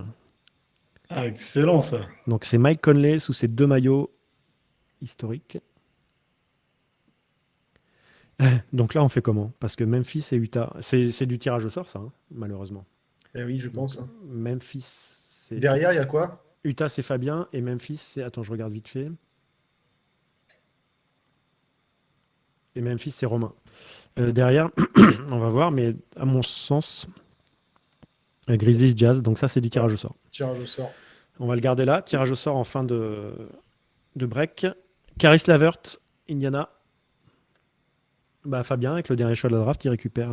Ah, excellent ça. Donc c'est Mike Conley sous ses 2 maillots historiques. Donc là, on fait comment? Parce que Memphis et Utah, c'est du tirage au sort, ça, hein, malheureusement. Eh oui, je pense. Hein. Memphis, c'est Derrière, il y a quoi? Utah, c'est Fabien, et Memphis, c'est... Attends, je regarde vite fait. Et Memphis, c'est Romain. Derrière, on va voir, mais à mon sens, Grizzlies Jazz, donc ça, c'est du tirage au sort. Tirage au sort. On va le garder là. Tirage au sort en fin de break. Caris Lavert, Indiana. Fabien, avec le dernier choix de la draft, il récupère.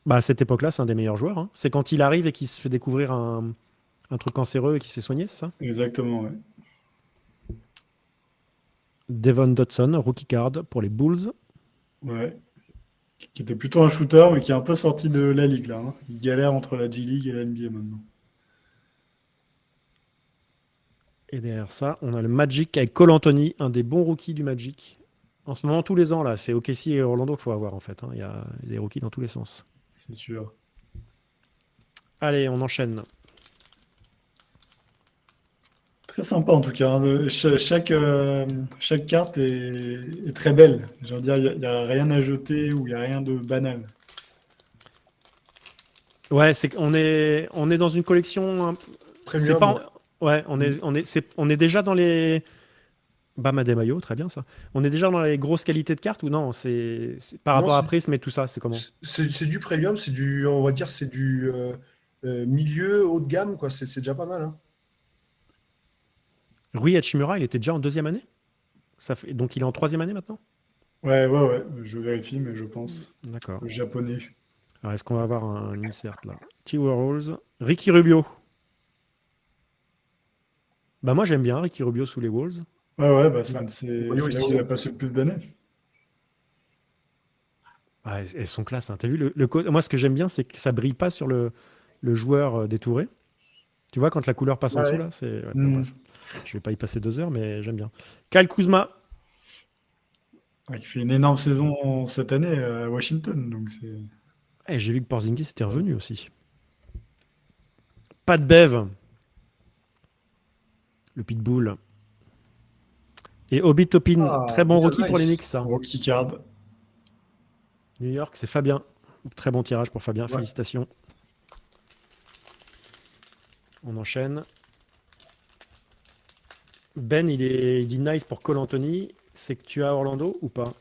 À cette époque-là, c'est un des meilleurs joueurs. Hein. C'est quand il arrive et qu'il se fait découvrir un truc cancéreux et qu'il se fait soigner, c'est ça? Exactement, ouais. Devon Dotson, rookie card pour les Bulls. Ouais. Qui était plutôt un shooter, mais qui est un peu sorti de la ligue là. Hein. Il galère entre la G-League et la NBA maintenant. Et derrière ça, on a le Magic avec Cole Anthony, un des bons rookies du Magic. En ce moment, tous les ans, là, c'est OKC et Orlando qu'il faut avoir en fait. Hein. Il y a des rookies dans tous les sens. C'est sûr. Allez, on enchaîne. Très sympa en tout cas. Hein. Chaque carte est très belle. Je veux dire, il n'y a rien à jeter ou il n'y a rien de banal. Ouais, on est dans une collection. C'est Premium. pas. Ouais, on est déjà dans les. Bam Adebayo, très bien ça. On est déjà dans les grosses qualités de cartes ou non? C'est par Non, rapport à c'est- Prism et tout ça, c'est comment? C'est du premium, on va dire, c'est du milieu haut de gamme, quoi. C'est déjà pas mal. Hein. Rui Hachimura, il était déjà en 2e année? Donc il est en 3e année maintenant? Ouais. Je vérifie, mais je pense. D'accord. Le japonais. Alors est-ce qu'on va avoir un insert là? T-Warhols. Ricky Rubio. Moi j'aime bien Ricky Rubio sous les Wolves. Ouais, c'est Ouais. c'est Maillot là où ici. il a passé le plus d'années. Elles sont classe. Hein. T'as vu moi ce que j'aime bien, c'est que ça brille pas sur le joueur détouré. Tu vois quand la couleur passe en Ouais. dessous là, c'est. Ouais, Mm. bref. Je vais pas y passer 2 heures, mais j'aime bien. Kyle Kuzma. Ouais, il fait une énorme saison cette année à Washington. Donc c'est... J'ai vu que Porzingis était revenu aussi. Pat Bev. Le Pitbull. Et Obi Toppin. Ah, Très bon déjà rookie pour les nice. Knicks. Ça. Rookie card. New York, c'est Fabien. Très bon tirage pour Fabien. Ouais. Félicitations. On enchaîne. Ben, il dit nice pour Cole Anthony. C'est que tu as Orlando ou pas?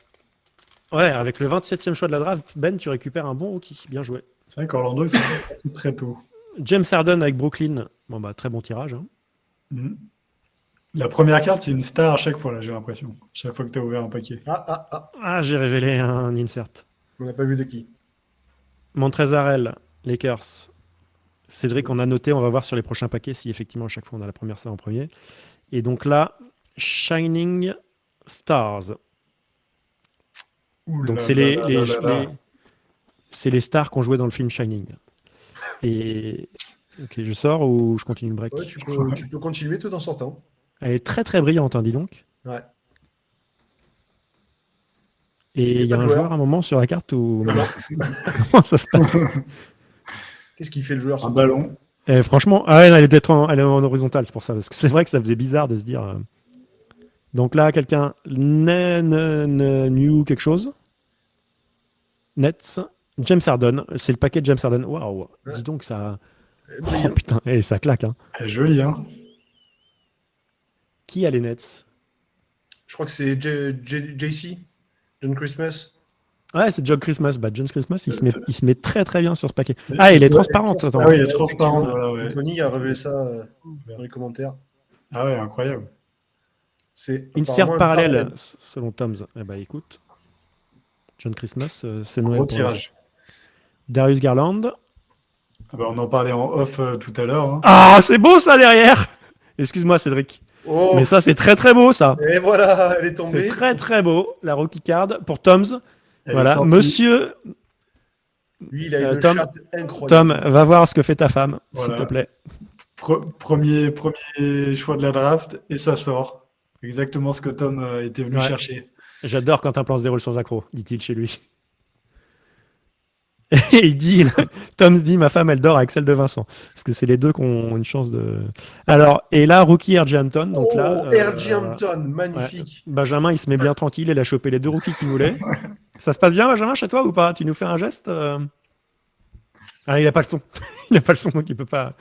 Ouais, avec le 27e choix de la draft, Ben, tu récupères un bon rookie. Bien joué. C'est vrai qu'Orlando, ils sont partis très tôt. James Harden avec Brooklyn. Très bon tirage. Hein. Mm. La première carte, c'est une star à chaque fois, là, j'ai l'impression. Chaque fois que tu as ouvert un paquet. Ah, j'ai révélé un insert. On n'a pas vu de qui. Montrezl Harrell, Lakers. Cédric, on a noté, on va voir sur les prochains paquets si effectivement à chaque fois on a la première star en premier. Et donc là, Shining Stars. Ouh Donc là c'est là là là là. c'est les stars qu'on jouait dans le film Shining. Et ok, je sors ou je continue le break? Ouais, tu peux continuer tout en sortant. Elle est très très brillante, hein, dis donc. Ouais. Et il y a pas un de joueur. joueur à un moment sur la carte où comment ça se passe? Qu'est-ce qu'il fait le joueur Un sur ballon. Et franchement, ah ouais, elle est elle est en horizontal, c'est pour ça. Parce que c'est vrai que ça faisait bizarre de se dire. Donc là, quelqu'un. New quelque chose. Nets. James Harden. C'est le paquet de James Harden. Waouh. Ouais. Dis donc, ça. Oh Brillant. putain, et ça claque. Hein. Elle est jolie, hein. Qui a les Nets? Je crois que c'est JC, John Christmas. Ouais, c'est John Christmas. Bah, John Christmas, il se met très très bien sur ce paquet. Ouais, Ah, il est ouais, transparente. Attends. Ah oui, il est Ouais, transparent. effectivement. Voilà, ouais. Anthony a révélé ça dans les commentaires. Ah ouais, incroyable. C'est Insert apparemment un parallèle, selon Tom's. Eh bah, écoute. John Christmas, c'est Noël Gros pour tirage. Darius Garland. Ah bah, on en parlait en off tout à l'heure. Hein. Ah, c'est beau ça derrière! Excuse-moi, Cédric. Oh, Mais ça, c'est très très beau ça. et voilà, elle est C'est tombée. très très beau, la rookie card pour Tom's. Elle est Voilà, sortie. monsieur Lui, il a une Tom- chatte incroyable. Tom, va voir ce que fait ta femme, Voilà. s'il te plaît. Premier choix de la draft et ça sort. Exactement ce que Tom était venu Ouais. chercher. J'adore quand un plan se déroule sans accroc, dit-il chez lui. Et il dit, Tom se dit, ma femme, elle dort avec celle de Vincent. Parce que c'est les deux qui ont une chance de. Alors, et là, rookie R.J. Hampton. Donc Oh, là, R.J. Hampton, magnifique. Benjamin, il se met bien tranquille, il a chopé les deux rookies qu'il voulait. Ça se passe bien, Benjamin, chez toi ou pas? Tu nous fais un geste Ah, il n'a pas le son. Il n'a pas le son, donc il peut pas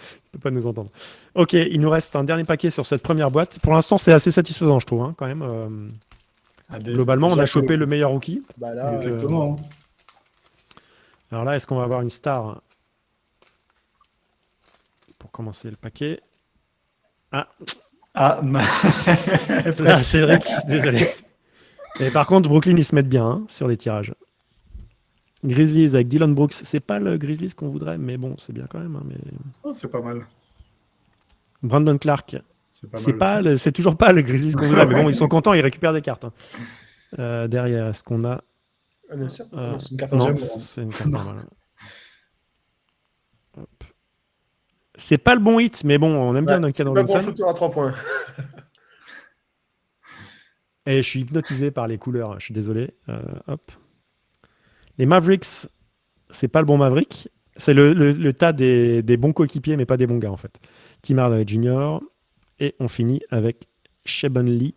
nous entendre. Ok, il nous reste un dernier paquet sur cette première boîte. Pour l'instant, c'est assez satisfaisant, je trouve, hein, quand même. Globalement, on a chopé le meilleur rookie. Bah là, Donc, Exactement. Alors là, est-ce qu'on va avoir une star pour commencer le paquet? Ah, Là, Cédric, désolé. Et par contre, Brooklyn, ils se mettent bien hein, sur les tirages. Grizzlies avec Dylan Brooks, c'est pas le Grizzlies qu'on voudrait, mais bon, c'est bien quand même. Hein, mais... oh, c'est pas mal. Brandon Clark, C'est pas mal. c'est toujours pas le Grizzlies qu'on voudrait, mais bon, ils sont contents, ils récupèrent des cartes. Hein. Derrière, est-ce qu'on a un insert non, c'est une carte non, en c'est une carte normale. Hop. C'est pas le bon hit, mais bon, on aime bien c'est Duncan pas bon Robinson. shooter à 3 points. Et je suis hypnotisé par les couleurs, je suis désolé. Hop. Les Mavericks, c'est pas le bon Maverick. C'est le tas des bons coéquipiers, mais pas des bons gars, en fait. Tim Hardaway Jr. Et on finit avec Sabon Lee.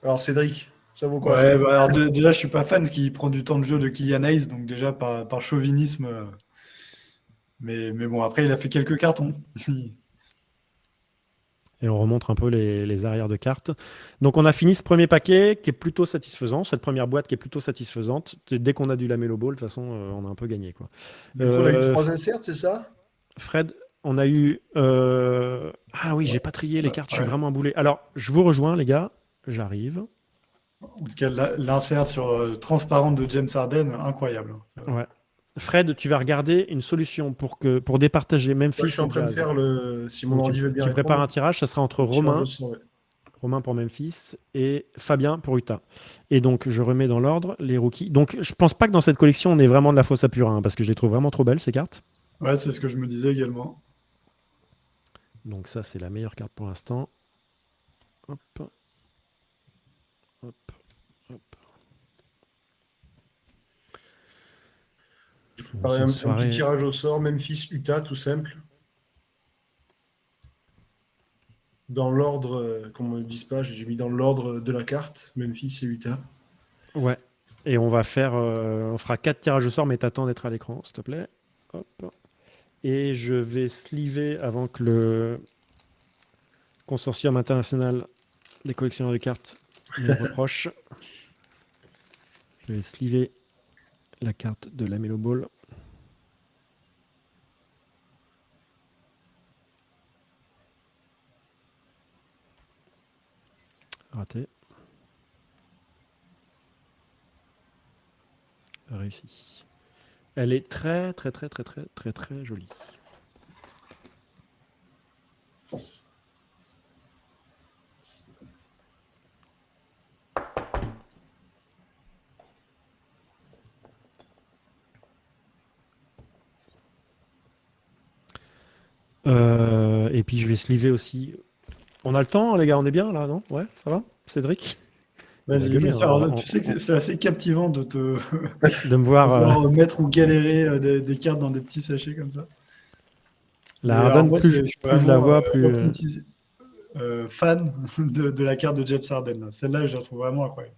Alors, Cédric, ça vaut quoi Ouais, ça bah, alors déjà, je suis pas fan qui prend du temps de jeu de Killian Hayes, donc déjà par chauvinisme. Mais bon, après, il a fait quelques cartons. Et on remontre un peu les arrières de cartes. Donc on a fini ce premier paquet qui est plutôt satisfaisant, cette première boîte qui est plutôt satisfaisante. Dès qu'on a du Lamelo Ball, de toute façon, on a un peu gagné. Quoi. Du coup, on a eu 3 inserts, c'est ça? Fred, on a eu... Ah oui, j'ai pas trié les cartes, je suis Ouais. vraiment un boulet. Alors, je vous rejoins les gars, j'arrive. En tout cas, l'insert sur transparente de James Harden, incroyable. Ouais. Fred, tu vas regarder une solution pour départager Memphis. Moi, je suis en train de Jazz. faire le. Si mon Donc, ordi veut bien tu prépares un répondre. tirage, ça sera entre Tirage Romain, au sort, ouais. Romain pour Memphis et Fabien pour Utah. Et donc, je remets dans l'ordre les rookies. Donc, je pense pas que dans cette collection, on ait vraiment de la fausse à pure, hein, parce que je les trouve vraiment trop belles, ces cartes. Ouais, c'est ce que je me disais également. Donc, ça, c'est la meilleure carte pour l'instant. Hop. Hop. Hop. Bon, c'est une Un soirée- petit tirage au sort, Memphis, Utah, tout simple. Dans l'ordre, qu'on me dise pas, j'ai mis dans l'ordre de la carte, Memphis et Utah. Ouais. Et on va faire, on fera 4 tirages au sort, mais t'attends d'être à l'écran, s'il te plaît. Hop. Et je vais sliver avant que le consortium international des collectionneurs de cartes me reproche. Je vais sliver la carte de la Melo Ball. Raté. Réussi. Elle est très très très très très très très jolie. Et puis je vais sliver aussi. On a le temps, les gars, on est bien là, non? Ouais, ça va? Cédric? On va Vas-y, gueuler, mais ça, hein. alors, tu sais que c'est assez captivant de te De me voir voir mettre ou galérer des cartes dans des petits sachets comme ça. la Mais alors, Harden, moi, plus, je suis plus je la vraiment vois, plus. fan de la carte de James Harden. Là. Celle-là, je la trouve vraiment incroyable.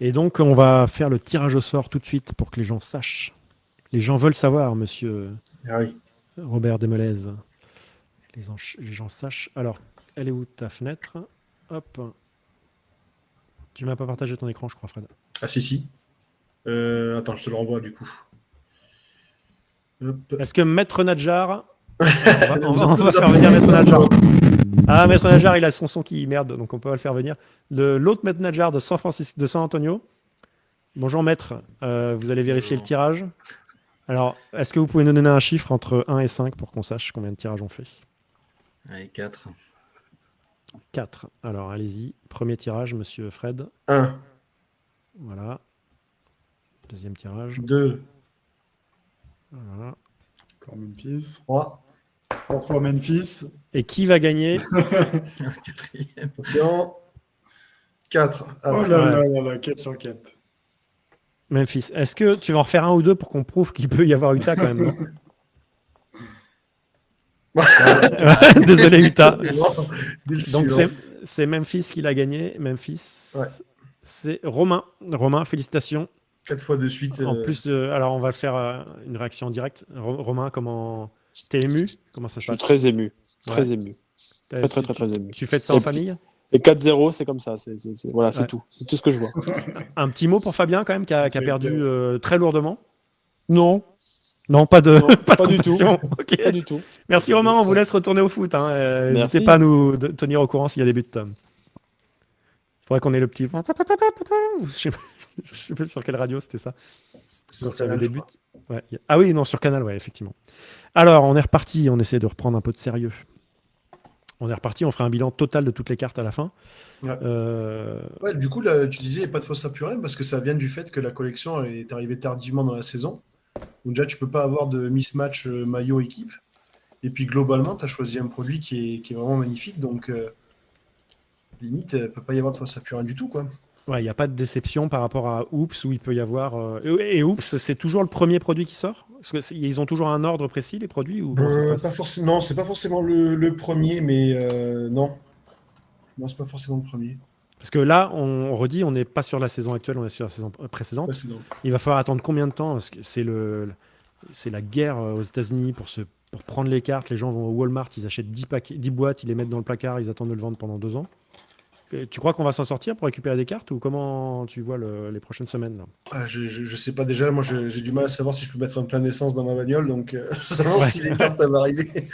Et donc, on va faire le tirage au sort tout de suite pour que les gens sachent. Les gens veulent savoir, monsieur Ah oui. Robert Desmelez. Les gens sachent. Alors, elle est où ta fenêtre? Hop. Tu m'as pas partagé ton écran, je crois, Fred. Ah si. Attends, je te le renvoie du coup. Hop. Est-ce que Maître Nadjar. On Nous va faire venir Maître Nadjar. Ah, Maître Nadjar, il a son son qui merde, donc on peut pas le faire venir. L'autre Maître Nadjar de San Antonio. Bonjour Maître, vous allez vérifier le tirage. Alors, est-ce que vous pouvez nous donner un chiffre entre 1 et 5 pour qu'on sache combien de tirages on fait? Allez, 4. 4. Alors, allez-y. Premier tirage, monsieur Fred. 1, Voilà. Deuxième tirage. 2, Voilà. Encore Memphis. 3. 3 fois Memphis. Et qui va gagner? Quatrième. Attention. 4. Ah, Oh ouais. là là là là, 4 sur 4. Memphis. Est-ce que tu vas en refaire un ou deux pour qu'on prouve qu'il peut y avoir Utah quand même, non? Désolé Utah. Donc c'est Memphis qui l'a gagné. Memphis, Ouais. c'est Romain. Romain, félicitations. 4 fois de suite. En plus, alors on va faire une réaction directe. Romain, comment t'es ému? Comment ça Je se suis passe? très ému. Très Ouais. ému. Très ému. Tu fais de ça en famille? Et 4-0, c'est comme ça. Voilà, c'est Ouais. tout. C'est tout ce que je vois. Un petit mot pour Fabien quand même qui a C'est perdu bien. très lourdement. Non, pas de Non, pas de pas du tout. compassion. Ok. Pas du tout. Merci Romain, on vous laisse retourner au foot. Hein. Merci. N'hésitez pas à nous tenir au courant s'il y a des buts. Il faudrait qu'on ait le petit. Je sais pas sur quelle radio c'était ça. Sur Il y avait Canal, des je buts. crois. Ouais. Ah oui, non, sur Canal, ouais, effectivement. Alors, on est reparti, on essaie de reprendre un peu de sérieux. On est reparti, on fera un bilan total de toutes les cartes à la fin. Ouais. Euh, Ouais, du coup, là, tu disais, il n'y a pas de fausse apurée parce que ça vient du fait que la collection elle est arrivée tardivement dans la saison. Donc déjà, tu peux pas avoir de mismatch maillot-équipe. Et puis, globalement, tu as choisi un produit qui est vraiment magnifique. Donc, limite, il ne peut pas y avoir de fausse apurée du tout, quoi. Ouais, il n'y a pas de déception par rapport à Oops où il peut y avoir. Et Oops, c'est toujours le premier produit qui sort? Parce que ils ont toujours un ordre précis, les produits, ou comment ça se passe? Pas forcément, non, c'est pas forcément le premier, mais non. Non, c'est pas forcément le premier. Parce que là, on redit, on n'est pas sur la saison actuelle, on est sur la saison précédente. Précédente. Il va falloir attendre combien de temps? Parce que c'est la guerre aux États-Unis pour prendre les cartes. Les gens vont au Walmart, ils achètent 10 boîtes, ils les mettent dans le placard, ils attendent de le vendre pendant 2 ans. Tu crois qu'on va s'en sortir pour récupérer des cartes ou comment tu vois les prochaines semaines là? Ah, je sais pas déjà, moi j'ai du mal à savoir si je peux mettre un plein d'essence dans ma bagnole, donc savoir si les cartes peuvent arriver.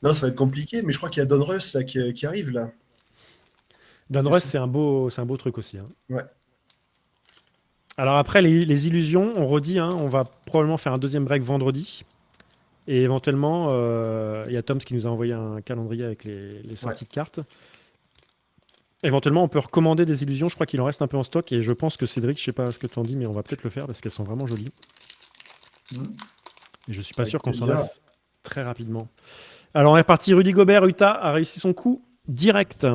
Non, ça va être compliqué, mais je crois qu'il y a Don Russ là, qui arrive là. Donruss, c'est un beau truc aussi. Hein. Ouais. Alors après, les illusions, on redit, hein, on va probablement faire un deuxième break vendredi. Et éventuellement, il y a Toms qui nous a envoyé un calendrier avec les sorties de cartes. Éventuellement, on peut recommander des illusions. Je crois qu'il en reste un peu en stock. Et je pense que Cédric, je sais pas ce que tu en dis, mais on va peut-être le faire parce qu'elles sont vraiment jolies. Et je suis pas Avec sûr qu'on s'en plaisir. lasse très rapidement. Alors, on est parti. Rudy Gobert, Utah a réussi son coup direct.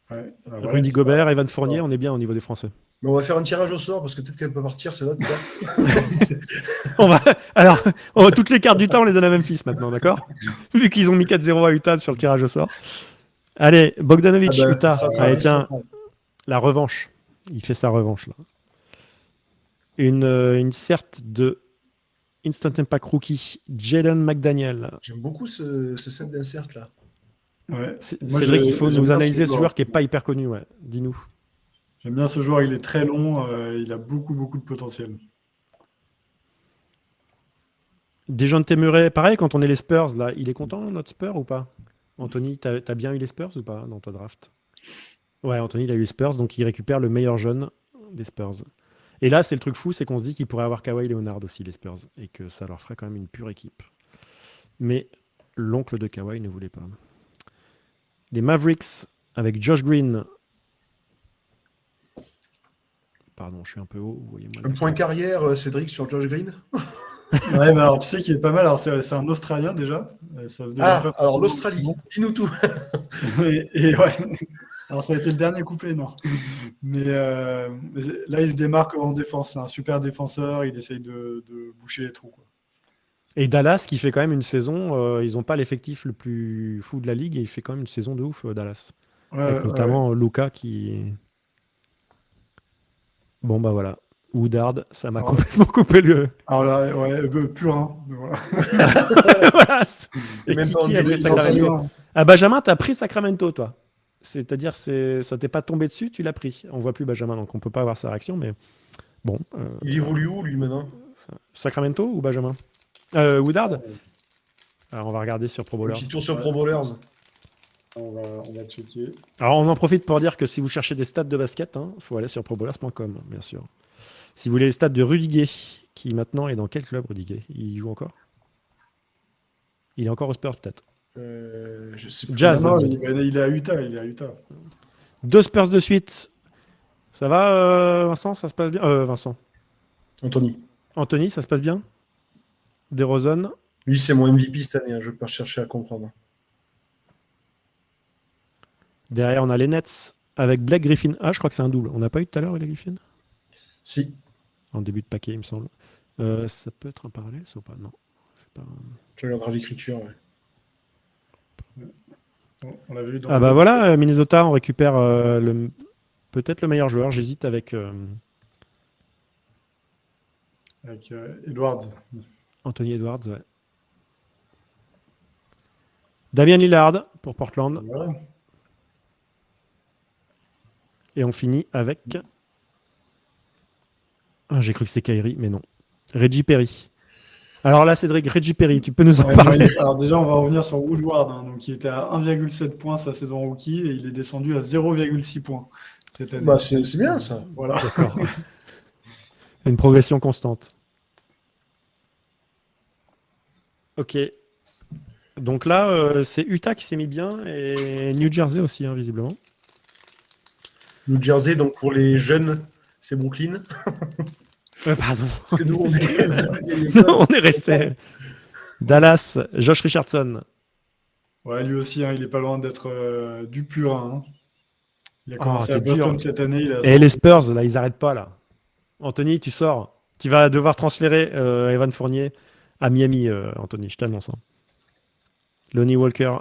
Ouais, voilà, Rudy c'est Gobert, pas- Evan Fournier, on est bien au niveau des Français. Mais on va faire un tirage au sort parce que peut-être qu'elle peut partir, c'est là. Peut-être. Alors, toutes les cartes d'Utah, on les donne à Memphis maintenant, d'accord? Vu qu'ils ont mis 4-0 à Utah sur le tirage au sort. Allez, Bogdanovic, Ah bah, Utah. ça Allez, sera- tiens, la revanche. Il fait sa revanche, là. Une certe de Instant Impact Rookie, Jaden McDaniel. J'aime beaucoup ce set d'insert là. Ouais. C'est Moi, vrai qu'il faut j'aime nous bien analyser ce joueur. joueur qui n'est pas hyper connu, ouais. Dis-nous. J'aime bien ce joueur, il est très long, il a beaucoup de potentiel. Dejounte Murray, pareil, quand on est les Spurs, là, il est content, notre Spurs, ou pas? Anthony, t'as bien eu les Spurs ou pas dans ta draft? Ouais, Anthony, il a eu les Spurs, donc il récupère le meilleur jeune des Spurs. Et là, c'est le truc fou, c'est qu'on se dit qu'il pourrait avoir Kawhi Leonard aussi, les Spurs, et que ça leur ferait quand même une pure équipe. Mais l'oncle de Kawhi ne voulait pas. Les Mavericks, avec Josh Green. Pardon, je suis un peu haut, vous voyez-moi. Un point carrière, Cédric, sur Josh Green. Ouais, mais alors tu sais qu'il est pas mal. Alors c'est un Australien déjà. Ça se devrait Ah, faire alors son l'Australie, nom. dis-nous tout. Et ouais. Alors ça a été le dernier couplet, non. Mais là, il se démarque en défense. C'est un super défenseur. Il essaye de boucher les trous, quoi. Et Dallas qui fait quand même une saison, ils n'ont pas l'effectif le plus fou de la ligue et il fait quand même une saison de ouf, Dallas. Ouais, Avec ouais, ouais. notamment Luka qui. Bon, bah voilà. Woodard, ça m'a Alors, complètement coupé le. alors là, ouais, purin. Voilà. Voilà. Et même qui, pas en qui a pris direct, Sacramento? Purin. Ah, Benjamin, t'as pris Sacramento, toi. C'est-à-dire, ça t'est pas tombé dessus, tu l'as pris. On voit plus Benjamin, donc on peut pas avoir sa réaction, mais bon. Il évolue où, lui, maintenant? Sacramento ou Benjamin Woodard. Alors, on va regarder sur Pro Un Bowlers. petit tour sur Pro Bowlers. On va checker. Alors, on en profite pour dire que si vous cherchez des stats de basket, il faut aller sur probowlers.com, bien sûr. Si vous voulez les stats de Rudy Gay, qui maintenant est dans quel club, Rudy Gay? Il joue encore? Il est encore au Spurs, peut-être. Je sais plus. Jazz. Non, il est à Utah. Il est à Utah. 2 Spurs de suite. Ça va, Vincent? Ça se passe bien? Vincent. Anthony. Anthony, ça se passe bien? DeRozan. Lui, c'est mon MVP cette année. Je ne vais pas chercher à comprendre. Derrière, on a les Nets avec Blake Griffin. Ah, je crois que c'est un double. On n'a pas eu tout à l'heure Blake Griffin? Si. En début de paquet, il me semble. Ça peut être un parallèle, ça ou pas? Non. C'est pas... Tu regarderas l'écriture. Ouais. On l'avait vu dans Ah bah voilà, Minnesota, on récupère peut-être le meilleur joueur. J'hésite avec Edwards. Anthony Edwards. Ouais. Damien Lillard pour Portland. Voilà. Et on finit avec... Ah, j'ai cru que c'était Kyrie, mais non. Reggie Perry. Alors là, Cédric, Reggie Perry, tu peux nous en Ouais, parler? alors déjà, on va revenir sur Woodward, hein, donc, qui était à 1,7 points sa saison rookie et il est descendu à 0,6 points cette année. Bah, c'est bien, ça. Voilà. D'accord. Une progression constante. Ok. Donc là, c'est Utah qui s'est mis bien et New Jersey aussi, hein, visiblement. New Jersey, donc pour les jeunes, c'est Brooklyn. Pardon. Parce que nous, on est... On est resté. Dallas, Josh Richardson. Ouais, lui aussi, hein, il est pas loin d'être du purin, hein. Il a Oh, commencé t'es à Boston dur. cette année. Et les Spurs, là, ils arrêtent pas, là. Anthony, tu sors. Tu vas devoir transférer Evan Fournier à Miami, Anthony, je t'annonce. Hein. Lonnie Walker,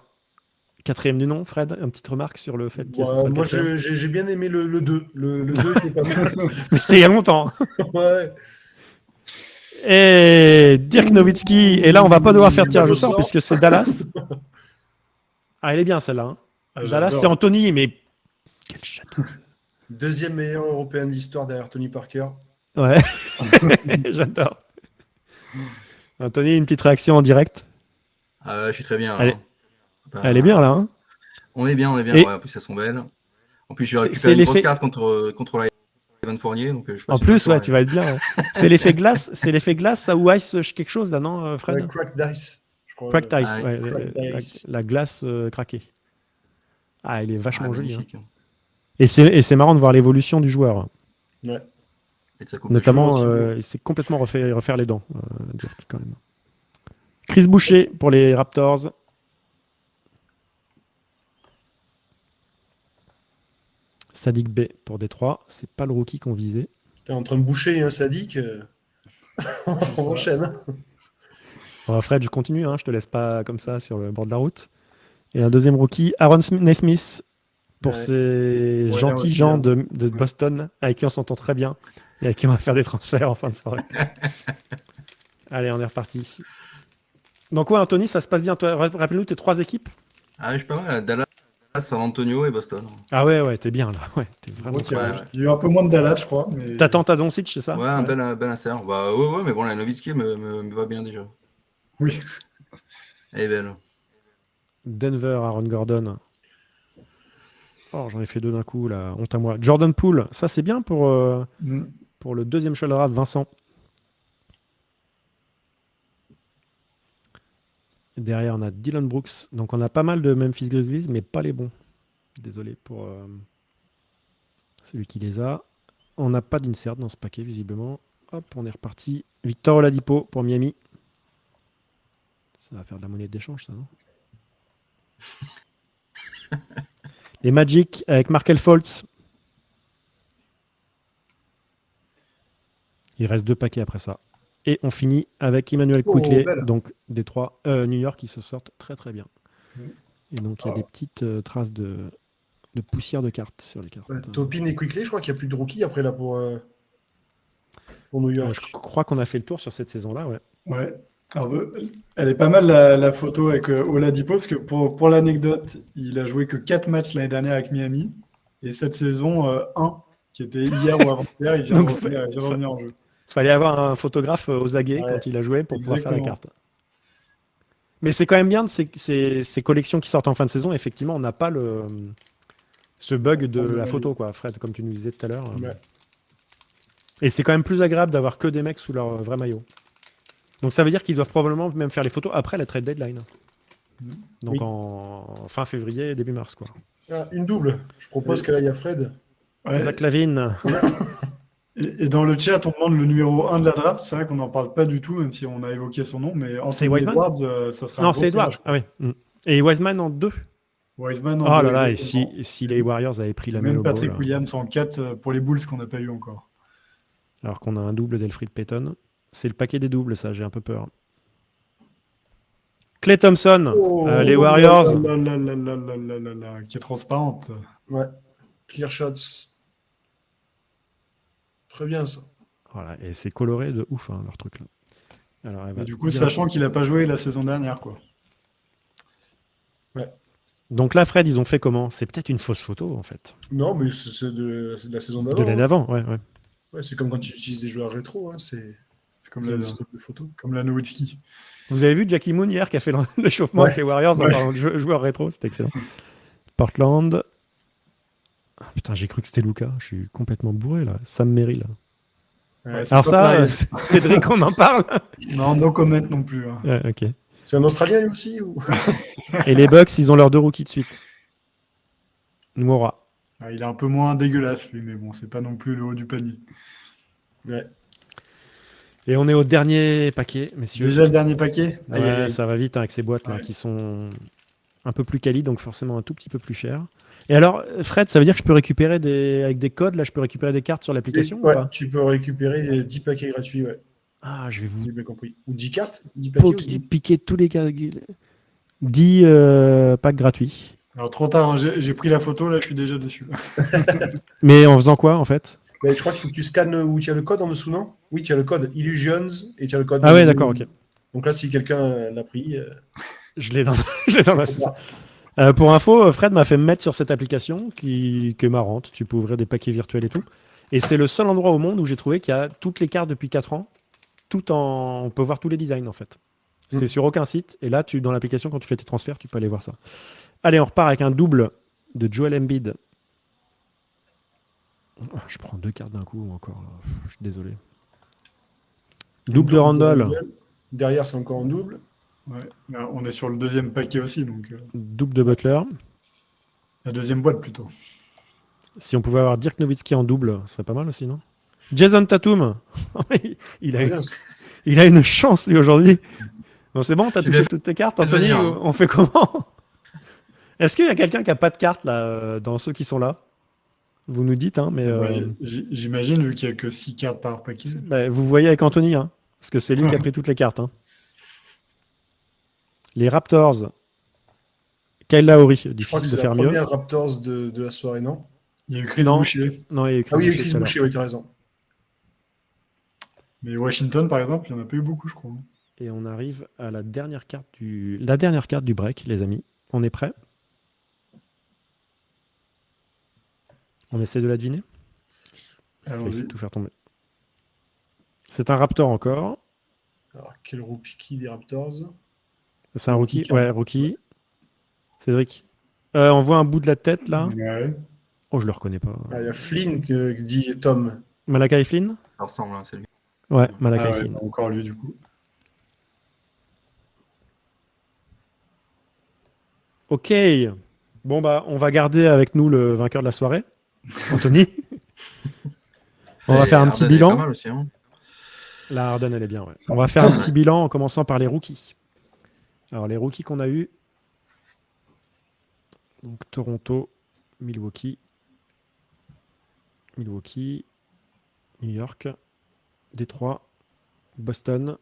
4e du nom. Fred, une petite remarque sur le fait qu'il y a Ouais, moi, 4e. j'ai bien aimé le 2. Le 2 était pas mal. Mais c'était il y a longtemps. Ouais. Et Dirk Nowitzki. Et là, on va pas devoir faire tirage au sort sort. puisque c'est Dallas. Ah, elle est bien celle-là. Hein. Ah, Dallas, j'adore. c'est Anthony, mais quel château. Deuxième meilleur européen de l'histoire derrière Tony Parker. Ouais, j'adore. Anthony, une petite réaction en direct. Je suis très bien. Là, Allez. hein. Bah, Elle est bien là. Hein. On est bien. Et- Ouais, en plus, elles sont belles. En plus, j'ai C'est récupéré une l'effet- grosse carte contre la Evan Fournier. Donc, je suis pas En super plus, sûr, ouais, tu vas être bien. Ouais. C'est l'effet glace, ça ou ice quelque chose là, non, Fred? Crack Dice, je crois. Cracked ice, Ah, ouais, Cracked la, ice. la glace craquée. Ah, elle est vachement jolie. Hein. magnifique. Et c'est marrant de voir l'évolution du joueur. Ouais. Et de sa coupe de cheveux Notamment, aussi. il s'est complètement refaire les dents. Dirk, quand même. Chris Boucher pour les Raptors. Sadiq B pour Détroit. C'est pas le rookie qu'on visait. T'es en train de boucher un sadique. On enchaîne. Bon, Fred, je continue. Hein, je te laisse pas comme ça sur le bord de la route. Et un deuxième rookie, Aaron Nesmith pour Ouais. ces Ouais, gentils aussi, gens hein. de Boston avec qui on s'entend très bien et avec qui on va faire des transferts en fin de soirée. Allez, on est reparti. Donc ouais, Anthony, ça se passe bien. Toi, rappelle-nous tes 3 équipes. Ah, je suis pas mal. Dallas, San Antonio et Boston. Ah ouais, t'es bien là. Ouais, t'es vraiment. Ok, Ouais, ouais. ouais. Il y a eu un peu moins de Dallas, je crois. Mais... T'attends ta Doncic, c'est ça? Ouais, un bel insert. Bah, ouais, mais bon, la Nowitzki me va bien déjà. Oui. Elle est belle. Denver, Aaron Gordon. Oh, j'en ai fait 2 d'un coup là. Honte à moi. Jordan Poole, ça c'est bien pour Mm. le deuxième choix de draft, Vincent. Et derrière, on a Dylan Brooks. Donc, on a pas mal de Memphis Grizzlies, mais pas les bons. Désolé pour celui qui les a. On n'a pas d'insert dans ce paquet, visiblement. Hop, on est reparti. Victor Oladipo pour Miami. Ça va faire de la monnaie d'échange, ça, non? Les Magic avec Markel Fultz. Il reste 2 paquets après ça. Et on finit avec Emmanuel Quickley, belle. donc Détroit, New York, qui se sortent très très bien. Mm. Et donc il y a des petites traces de poussière de cartes sur les cartes. Ouais, Taupin et Quickley, je crois qu'il n'y a plus de rookie après là pour New York. Je crois qu'on a fait le tour sur cette saison-là, ouais. Ouais. Alors, elle est pas mal la photo avec Oladipo, parce que pour l'anecdote, il a joué que 4 matchs l'année dernière avec Miami, et cette saison, 1, qui était hier ou avant-hier, il vient Donc, de revenir en jeu. Fallait avoir un photographe aux aguets Ouais, quand il a joué pour pouvoir faire la exactement. carte. Mais c'est quand même bien de ces collections qui sortent en fin de saison. Effectivement, on n'a pas ce bug de la photo, quoi, Fred, comme tu nous disais tout à l'heure. Ouais. Et c'est quand même plus agréable d'avoir que des mecs sous leur vrai maillot. Donc ça veut dire qu'ils doivent probablement même faire les photos après la trade deadline. Donc Oui. en fin février, début mars, quoi. Ah, une double. Je propose Oui. qu'elle aille à Fred. Ouais. Zach Lavine. Et dans le chat, on demande le numéro 1 de la draft. C'est vrai qu'on n'en parle pas du tout, même si on a évoqué son nom, mais C'est Anthony Wiseman Edwards, ça sera un Non, gros c'est Edwards. tirage. Ah oui. Mm. Et Wiseman en 2. Wiseman en Oh 2, là là, et exactement. si les Warriors avaient pris la Même Melo Patrick Ball, Williams en 4 pour les Bulls qu'on n'a pas eu encore. alors qu'on a un double d'Elfrid Payton. C'est le paquet des doubles, ça, j'ai un peu peur. Clay Thompson, les Warriors. Qui est transparente. Ouais. Clear shots. Très bien ça. Voilà, et c'est coloré de ouf, hein, leur truc là. Alors, elle va Et du coup, bien- sachant qu'il n'a pas joué la saison dernière, quoi. Donc là, Fred, ils ont fait comment? C'est peut-être une fausse photo, en fait. Non, mais c'est de la saison d'avant. De l'année d'avant, ouais, ouais. Ouais, c'est comme quand tu utilises des joueurs rétro. Hein, c'est C'est comme une stock de photos. la Nowitzki. Vous avez vu Jackie Moon hier qui a fait l'échauffement Ouais. avec les Warriors en Ouais. parlant de joueurs rétro, c'était excellent. Portland. Ah, putain, j'ai cru que c'était Luka. Je suis complètement bourré là. Sam Merrill. Ouais, c'est Alors pas ça, pareil. Cédric, on en parle. Non, no comment non plus. Hein. Ouais, ok. c'est un Australien lui aussi ou... Et les Bucks, ils ont leurs 2 rookies de suite. Noura. Ah, il est un peu moins dégueulasse, lui, mais bon, c'est pas non plus le haut du panier. Ouais. Et on est au dernier paquet, messieurs. Déjà le dernier paquet. Ouais, Aïe, aïe, aïe. ça va vite hein, avec ces boîtes là Ouais. qui sont un peu plus quali, donc forcément un tout petit peu plus cher. Et alors, Fred, ça veut dire que je peux récupérer avec des codes, là, je peux récupérer des cartes sur l'application ou Ouais, pas? tu peux récupérer 10 paquets gratuits, ouais. Ah, je vais vous J'ai bien compris. Ou 10 cartes 10 paquets ou 10... piquer tous les 10 packs gratuits. Alors trop tard, hein, j'ai pris la photo, là je suis déjà dessus. Mais en faisant quoi en fait? Mais je crois qu'il faut que tu scannes où tu as le code en dessous, non? Oui, tu as le code Illusions et tu as le code... Ah ouais, d'accord, ok. Donc là, si quelqu'un l'a pris... Je l'ai dans, je l'ai dans la... c'est ça. Pour info, Fred m'a fait me mettre sur cette application qui est marrante. Tu peux ouvrir des paquets virtuels et tout. Et c'est le seul endroit au monde où j'ai trouvé qu'il y a toutes les cartes depuis 4 ans. On peut voir tous les designs en fait. C'est sur aucun site. Et là, dans l'application, quand tu fais tes transferts, tu peux aller voir ça. Allez, on repart avec un double de Joel Embiid. Oh, je prends 2 cartes d'un coup encore. Là. Je suis désolé. Double de Randall. Derrière, c'est encore en double. Ouais. Là, on est sur le deuxième paquet aussi, donc Double de Butler. la deuxième boîte plutôt. Si on pouvait avoir Dirk Nowitzki en double, ce serait pas mal aussi, non? Jason Tatum. il a une chance lui aujourd'hui. Non, c'est bon, t'as touché toutes tes cartes, Anthony? venir. On fait comment? Est-ce qu'il y a quelqu'un qui a pas de carte là dans ceux qui sont là? Vous nous dites, hein, mais Ouais, j'imagine, vu qu'il n'y a que 6 cartes par paquet. bah, vous voyez avec Anthony, hein, parce que c'est lui qui a pris toutes les cartes. Hein. Les Raptors. Kyle Lowry, Je crois que difficile de c'est la faire mieux. première Raptors de la soirée, non? Il y a eu Chris Non. Boucher. Non, il y a eu Ah oui, il y a eu Chris Chris Boucher, Boucher, oui, t'as raison. Mais Washington, par exemple, il n'y en a pas eu beaucoup, je crois. Et on arrive à la dernière carte du break, les amis. On est prêts? On essaie de la deviner? Je vais essayer Allons-y. de tout faire tomber. C'est un Raptor encore. Alors, quel rookie des Raptors? C'est un rookie? Rookie, Ouais, rookie. Cédric. On voit un bout de la tête là. Ouais. Oh, je le reconnais pas. Ah, il y a Flynn que dit Tom. Malakai Flynn? Ça ressemble, hein, c'est lui. Ouais, Malakai Ah ouais, Flynn. encore lui, du coup. Ok. Bon, bah, on va garder avec nous le vainqueur de la soirée, Anthony. On va Et faire un Harden petit est bilan. Pas mal aussi, hein. La Harden, elle est bien, ouais. On va faire un petit bilan en commençant par les rookies. Alors, les rookies qu'on a eus. Donc, Toronto, Milwaukee, New York, Détroit, Boston,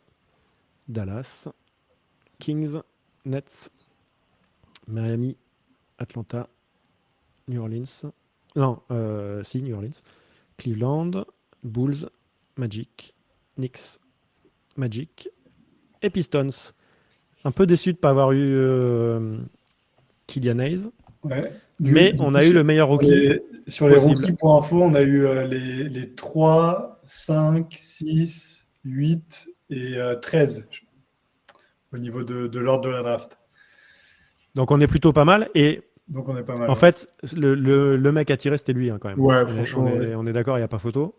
Dallas, Kings, Nets, Miami, Atlanta, New Orleans. Non, New Orleans. Cleveland, Bulls, Magic, Knicks, Magic et Pistons. Un peu déçu de ne pas avoir eu Killian Hayes, Ouais. mais on a eu le meilleur rookie. Sur les possible. rookies, pour info, on a eu les 3, 5, 6, 8 et 13 au niveau de l'ordre de la draft. Donc on est plutôt pas mal. Et Donc on est pas mal. en ouais. fait, le mec à tirer, c'était lui hein, quand même. Ouais, On est- franchement, on est, ouais. on est d'accord, il n'y a pas photo.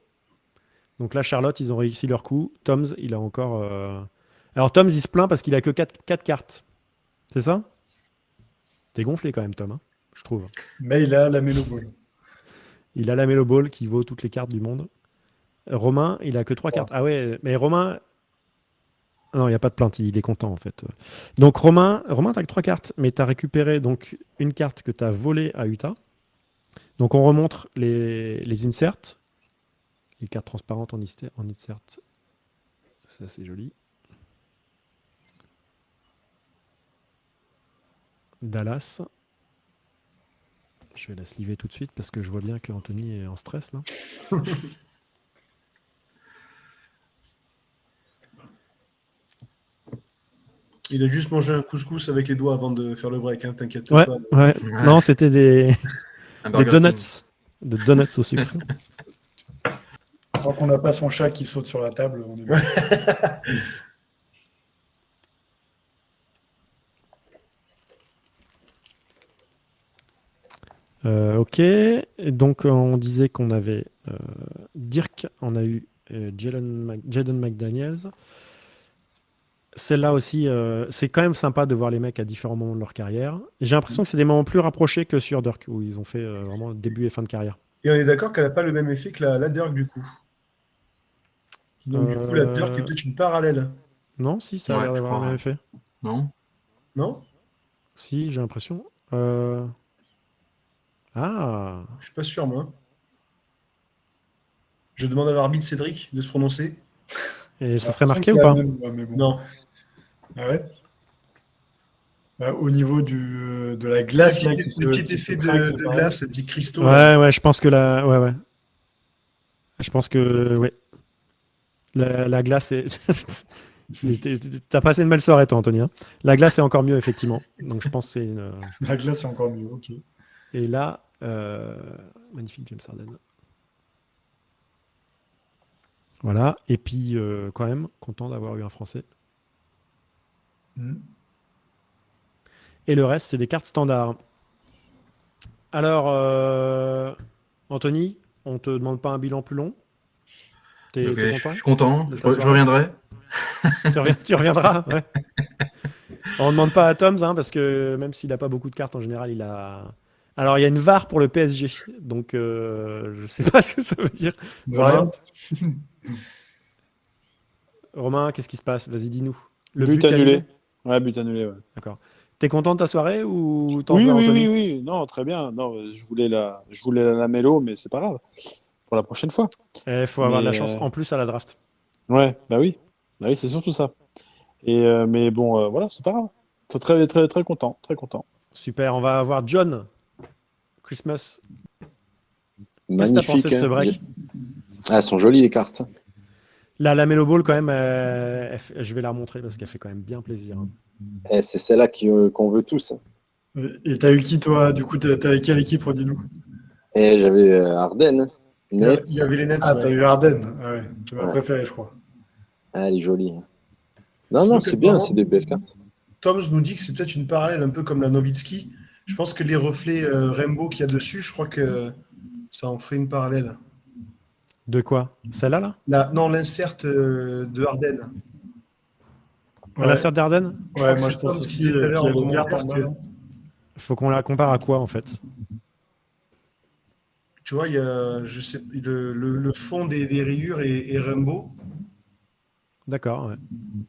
Donc là, Charlotte, ils ont réussi leur coup. Toms, il a encore. Alors Toms, il se plaint parce qu'il a que 4 cartes. C'est ça? T'es gonflé quand même, Tom, hein, je trouve. Mais il a la Melo Ball. Il a la Melo Ball qui vaut toutes les cartes du monde. Romain, il a que 3 cartes. Ah ouais, mais Romain. Non, il n'y a pas de plainte, il est content en fait. Donc Romain, t'as que 3 cartes, mais tu as récupéré donc une carte que tu as volée à Utah. Donc on remontre les inserts. Les cartes transparentes en insert. Ça c'est joli. Dallas. Je vais la sliver tout de suite parce que je vois bien qu'Anthony est en stress là. Il a juste mangé un couscous avec les doigts avant de faire le break, hein, t'inquiète Ouais, pas. ouais. Non, c'était des Un des Burger donuts. King. Des donuts au sucre. Tant qu'on n'a pas son chat qui saute sur la table, on est bien. Ok. Et donc on disait qu'on avait Dirk, on a eu Jaden McDaniels. Celle-là aussi, c'est quand même sympa de voir les mecs à différents moments de leur carrière. Et j'ai l'impression que c'est des moments plus rapprochés que sur Dirk, où ils ont fait vraiment début et fin de carrière. Et on est d'accord qu'elle n'a pas le même effet que la Dirk du coup. Donc du coup, la Dirk est peut-être une parallèle, Non, si, ça a Ouais, l'air je d'avoir le crois. même effet. Non? non? Si, j'ai l'impression. Ah, Je suis pas sûr, moi. Je demande à l'arbitre Cédric de se prononcer. et ça J'ai serait l'impression marqué que ou c'est la pas? même, moi, mais bon. Non. Ah ouais. Bah, au niveau de la glace, là, Le petit effet craque, c'est de pareil. glace, le petit cristaux. là. Ouais, je pense que la. Ouais, ouais. Je pense que. Ouais. La glace est. T'as passé une belle soirée, toi, Anthony, hein. La glace est encore mieux, effectivement. Donc je pense que c'est une. La glace est encore mieux, ok. Et là, magnifique James Harden. Voilà. Et puis, quand même, content d'avoir eu un Français. Hmm. Et le reste, c'est des cartes standards. Alors, Anthony, on te demande pas un bilan plus long? T'es Ok, je content suis content. de Je, ta je soirée reviendrai. Tu reviendras, ouais. On ne demande pas à Toms, hein, parce que même s'il n'a pas beaucoup de cartes, en général, il a. Alors, il y a une VAR pour le PSG. Donc, je ne sais pas ce que ça veut dire. Variant. Romain, qu'est-ce qui se passe? Vas-y, dis-nous. Le But annulé. Ouais, but annulé, ouais. D'accord. T'es content de ta soirée ou t'en Oui, veux à oui, Anthony? oui. Non, très bien. Non, je voulais la mélo, mais c'est pas grave. Pour la prochaine fois. Il faut avoir de la Mais, chance en plus à la draft. Ouais, bah oui. Bah oui, c'est surtout ça. Mais bon, voilà, c'est pas grave. Très, très, très content, très content. Super, on va avoir John. Christmas. Qu'est-ce que t'as Magnifique. pensé de ce hein. break? Ah, elles sont jolies les cartes. La Lamelo Ball, quand même, je vais la remontrer parce qu'elle fait quand même bien plaisir, hein. Eh, c'est celle-là qu'on veut tous. Et t'as eu qui, toi? Du coup, t'as eu quelle équipe, redis-nous? Et j'avais Ardennes, Il Nets. y avait les Nets. Ah, ouais. t'as eu Arden. Ah ouais, c'est ma Ouais. préférée, je crois. Ah, elle est jolie. Non, Surtout non, que c'est bien, apparemment, c'est des belles cartes. Toms nous dit que c'est peut-être une parallèle un peu comme la Nowitzki. Je pense que les reflets Rainbow qu'il y a dessus, je crois que ça en ferait une parallèle. De quoi? Celle-là, là? Non, l'insert de Ardennes. À l'insert d'Arden? Ouais, crois que moi c'est je pense Tom qui aussi disait tout à l'heure qu'il y a en les cartes commentaire en bas. que- Il faut qu'on la compare à quoi, en fait? Tu vois, il y a, je sais, le fond des rayures est Rainbow. D'accord. Ouais.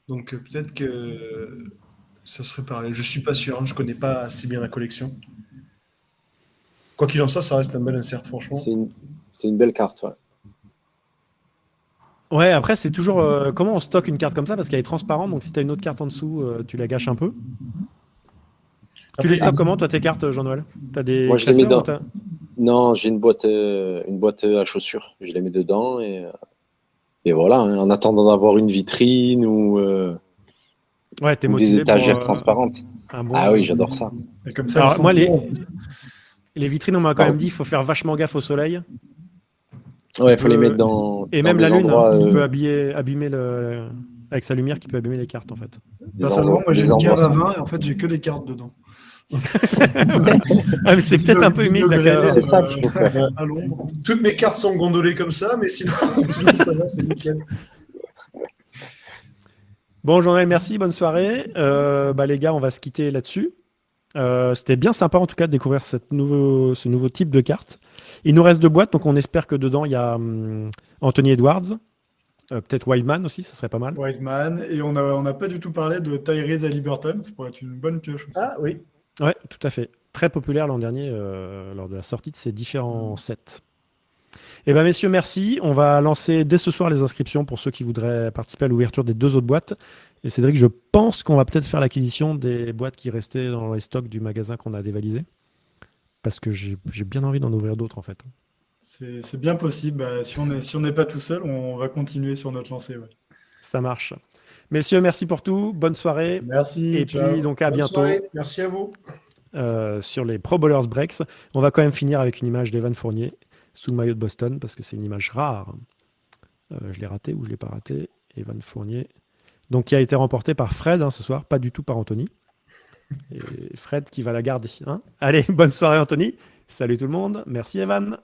Donc peut-être que ça serait pareil. Je suis pas sûr, hein, je connais pas assez bien la collection. Quoi qu'il en soit, ça reste un bel insert, franchement. C'est une belle carte. Ouais. Ouais, après, c'est toujours comment on stocke une carte comme ça parce qu'elle est transparente. Donc, si tu as une autre carte en dessous, tu la gâches un peu. Tu les stockes comment, toi, tes cartes, Jean-Noël? Tu as des Moi, je les mets classeurs ou dans. Non, j'ai une boîte à chaussures. Je les mets dedans et voilà, hein, en attendant d'avoir une vitrine Ouais, t'es ou des motivé pour étagères transparentes. un bon. Ah oui, j'adore ça. Et comme ça, Alors, elles moi, sont les vitrines, on m'a quand Pardon. même dit il faut faire vachement gaffe au soleil. Ouais, il faut les peut- mettre dans Et dans même des la lune, hein, endroits, qui peut abîmer avec sa lumière, qui peut abîmer les cartes, en fait. personnellement, moi j'ai des une endroits cave à sombres. vin et en fait j'ai que des cartes dedans. Ah, mais c'est 10 peut-être un peu 10 humide, la degrés, cave. C'est ça qu'il faut faire. à l'ombre. Toutes mes cartes sont gondolées comme ça, mais sinon, sinon ça va, c'est nickel. Bon, Jean-Noël, merci, bonne soirée. Les gars, on va se quitter là-dessus. C'était bien sympa en tout cas de découvrir ce nouveau type de carte. Il nous reste 2 boîtes, donc on espère que dedans il y a Anthony Edwards, peut-être Wiseman aussi, ça serait pas mal. Wiseman. Et on n'a pas du tout parlé de Tyrese Haliburton, ça pourrait être une bonne pioche aussi. Ah oui. Ouais, tout à fait. Très populaire l'an dernier lors de la sortie de ces différents sets. Eh bien, messieurs, merci. On va lancer dès ce soir les inscriptions pour ceux qui voudraient participer à l'ouverture des 2 autres boîtes. Et Cédric, je pense qu'on va peut-être faire l'acquisition des boîtes qui restaient dans les stocks du magasin qu'on a dévalisé. Parce que j'ai bien envie d'en ouvrir d'autres, en fait. C'est bien possible. Bah, si on n'est pas tout seul, on va continuer sur notre lancée. Ouais. Ça marche. Messieurs, merci pour tout. Bonne soirée. Merci. Et ciao. puis, donc, à Bonne bientôt soirée. Merci à vous. sur les Pro Bowlers Breaks. On va quand même finir avec une image d'Evan Fournier sous le maillot de Boston parce que c'est une image rare. Je l'ai raté ou je ne l'ai pas raté. Evan Fournier. Donc, qui a été remporté par Fred ce soir, pas du tout par Anthony. Et Fred qui va la garder. Hein. Allez, bonne soirée, Anthony. Salut tout le monde. Merci, Evan.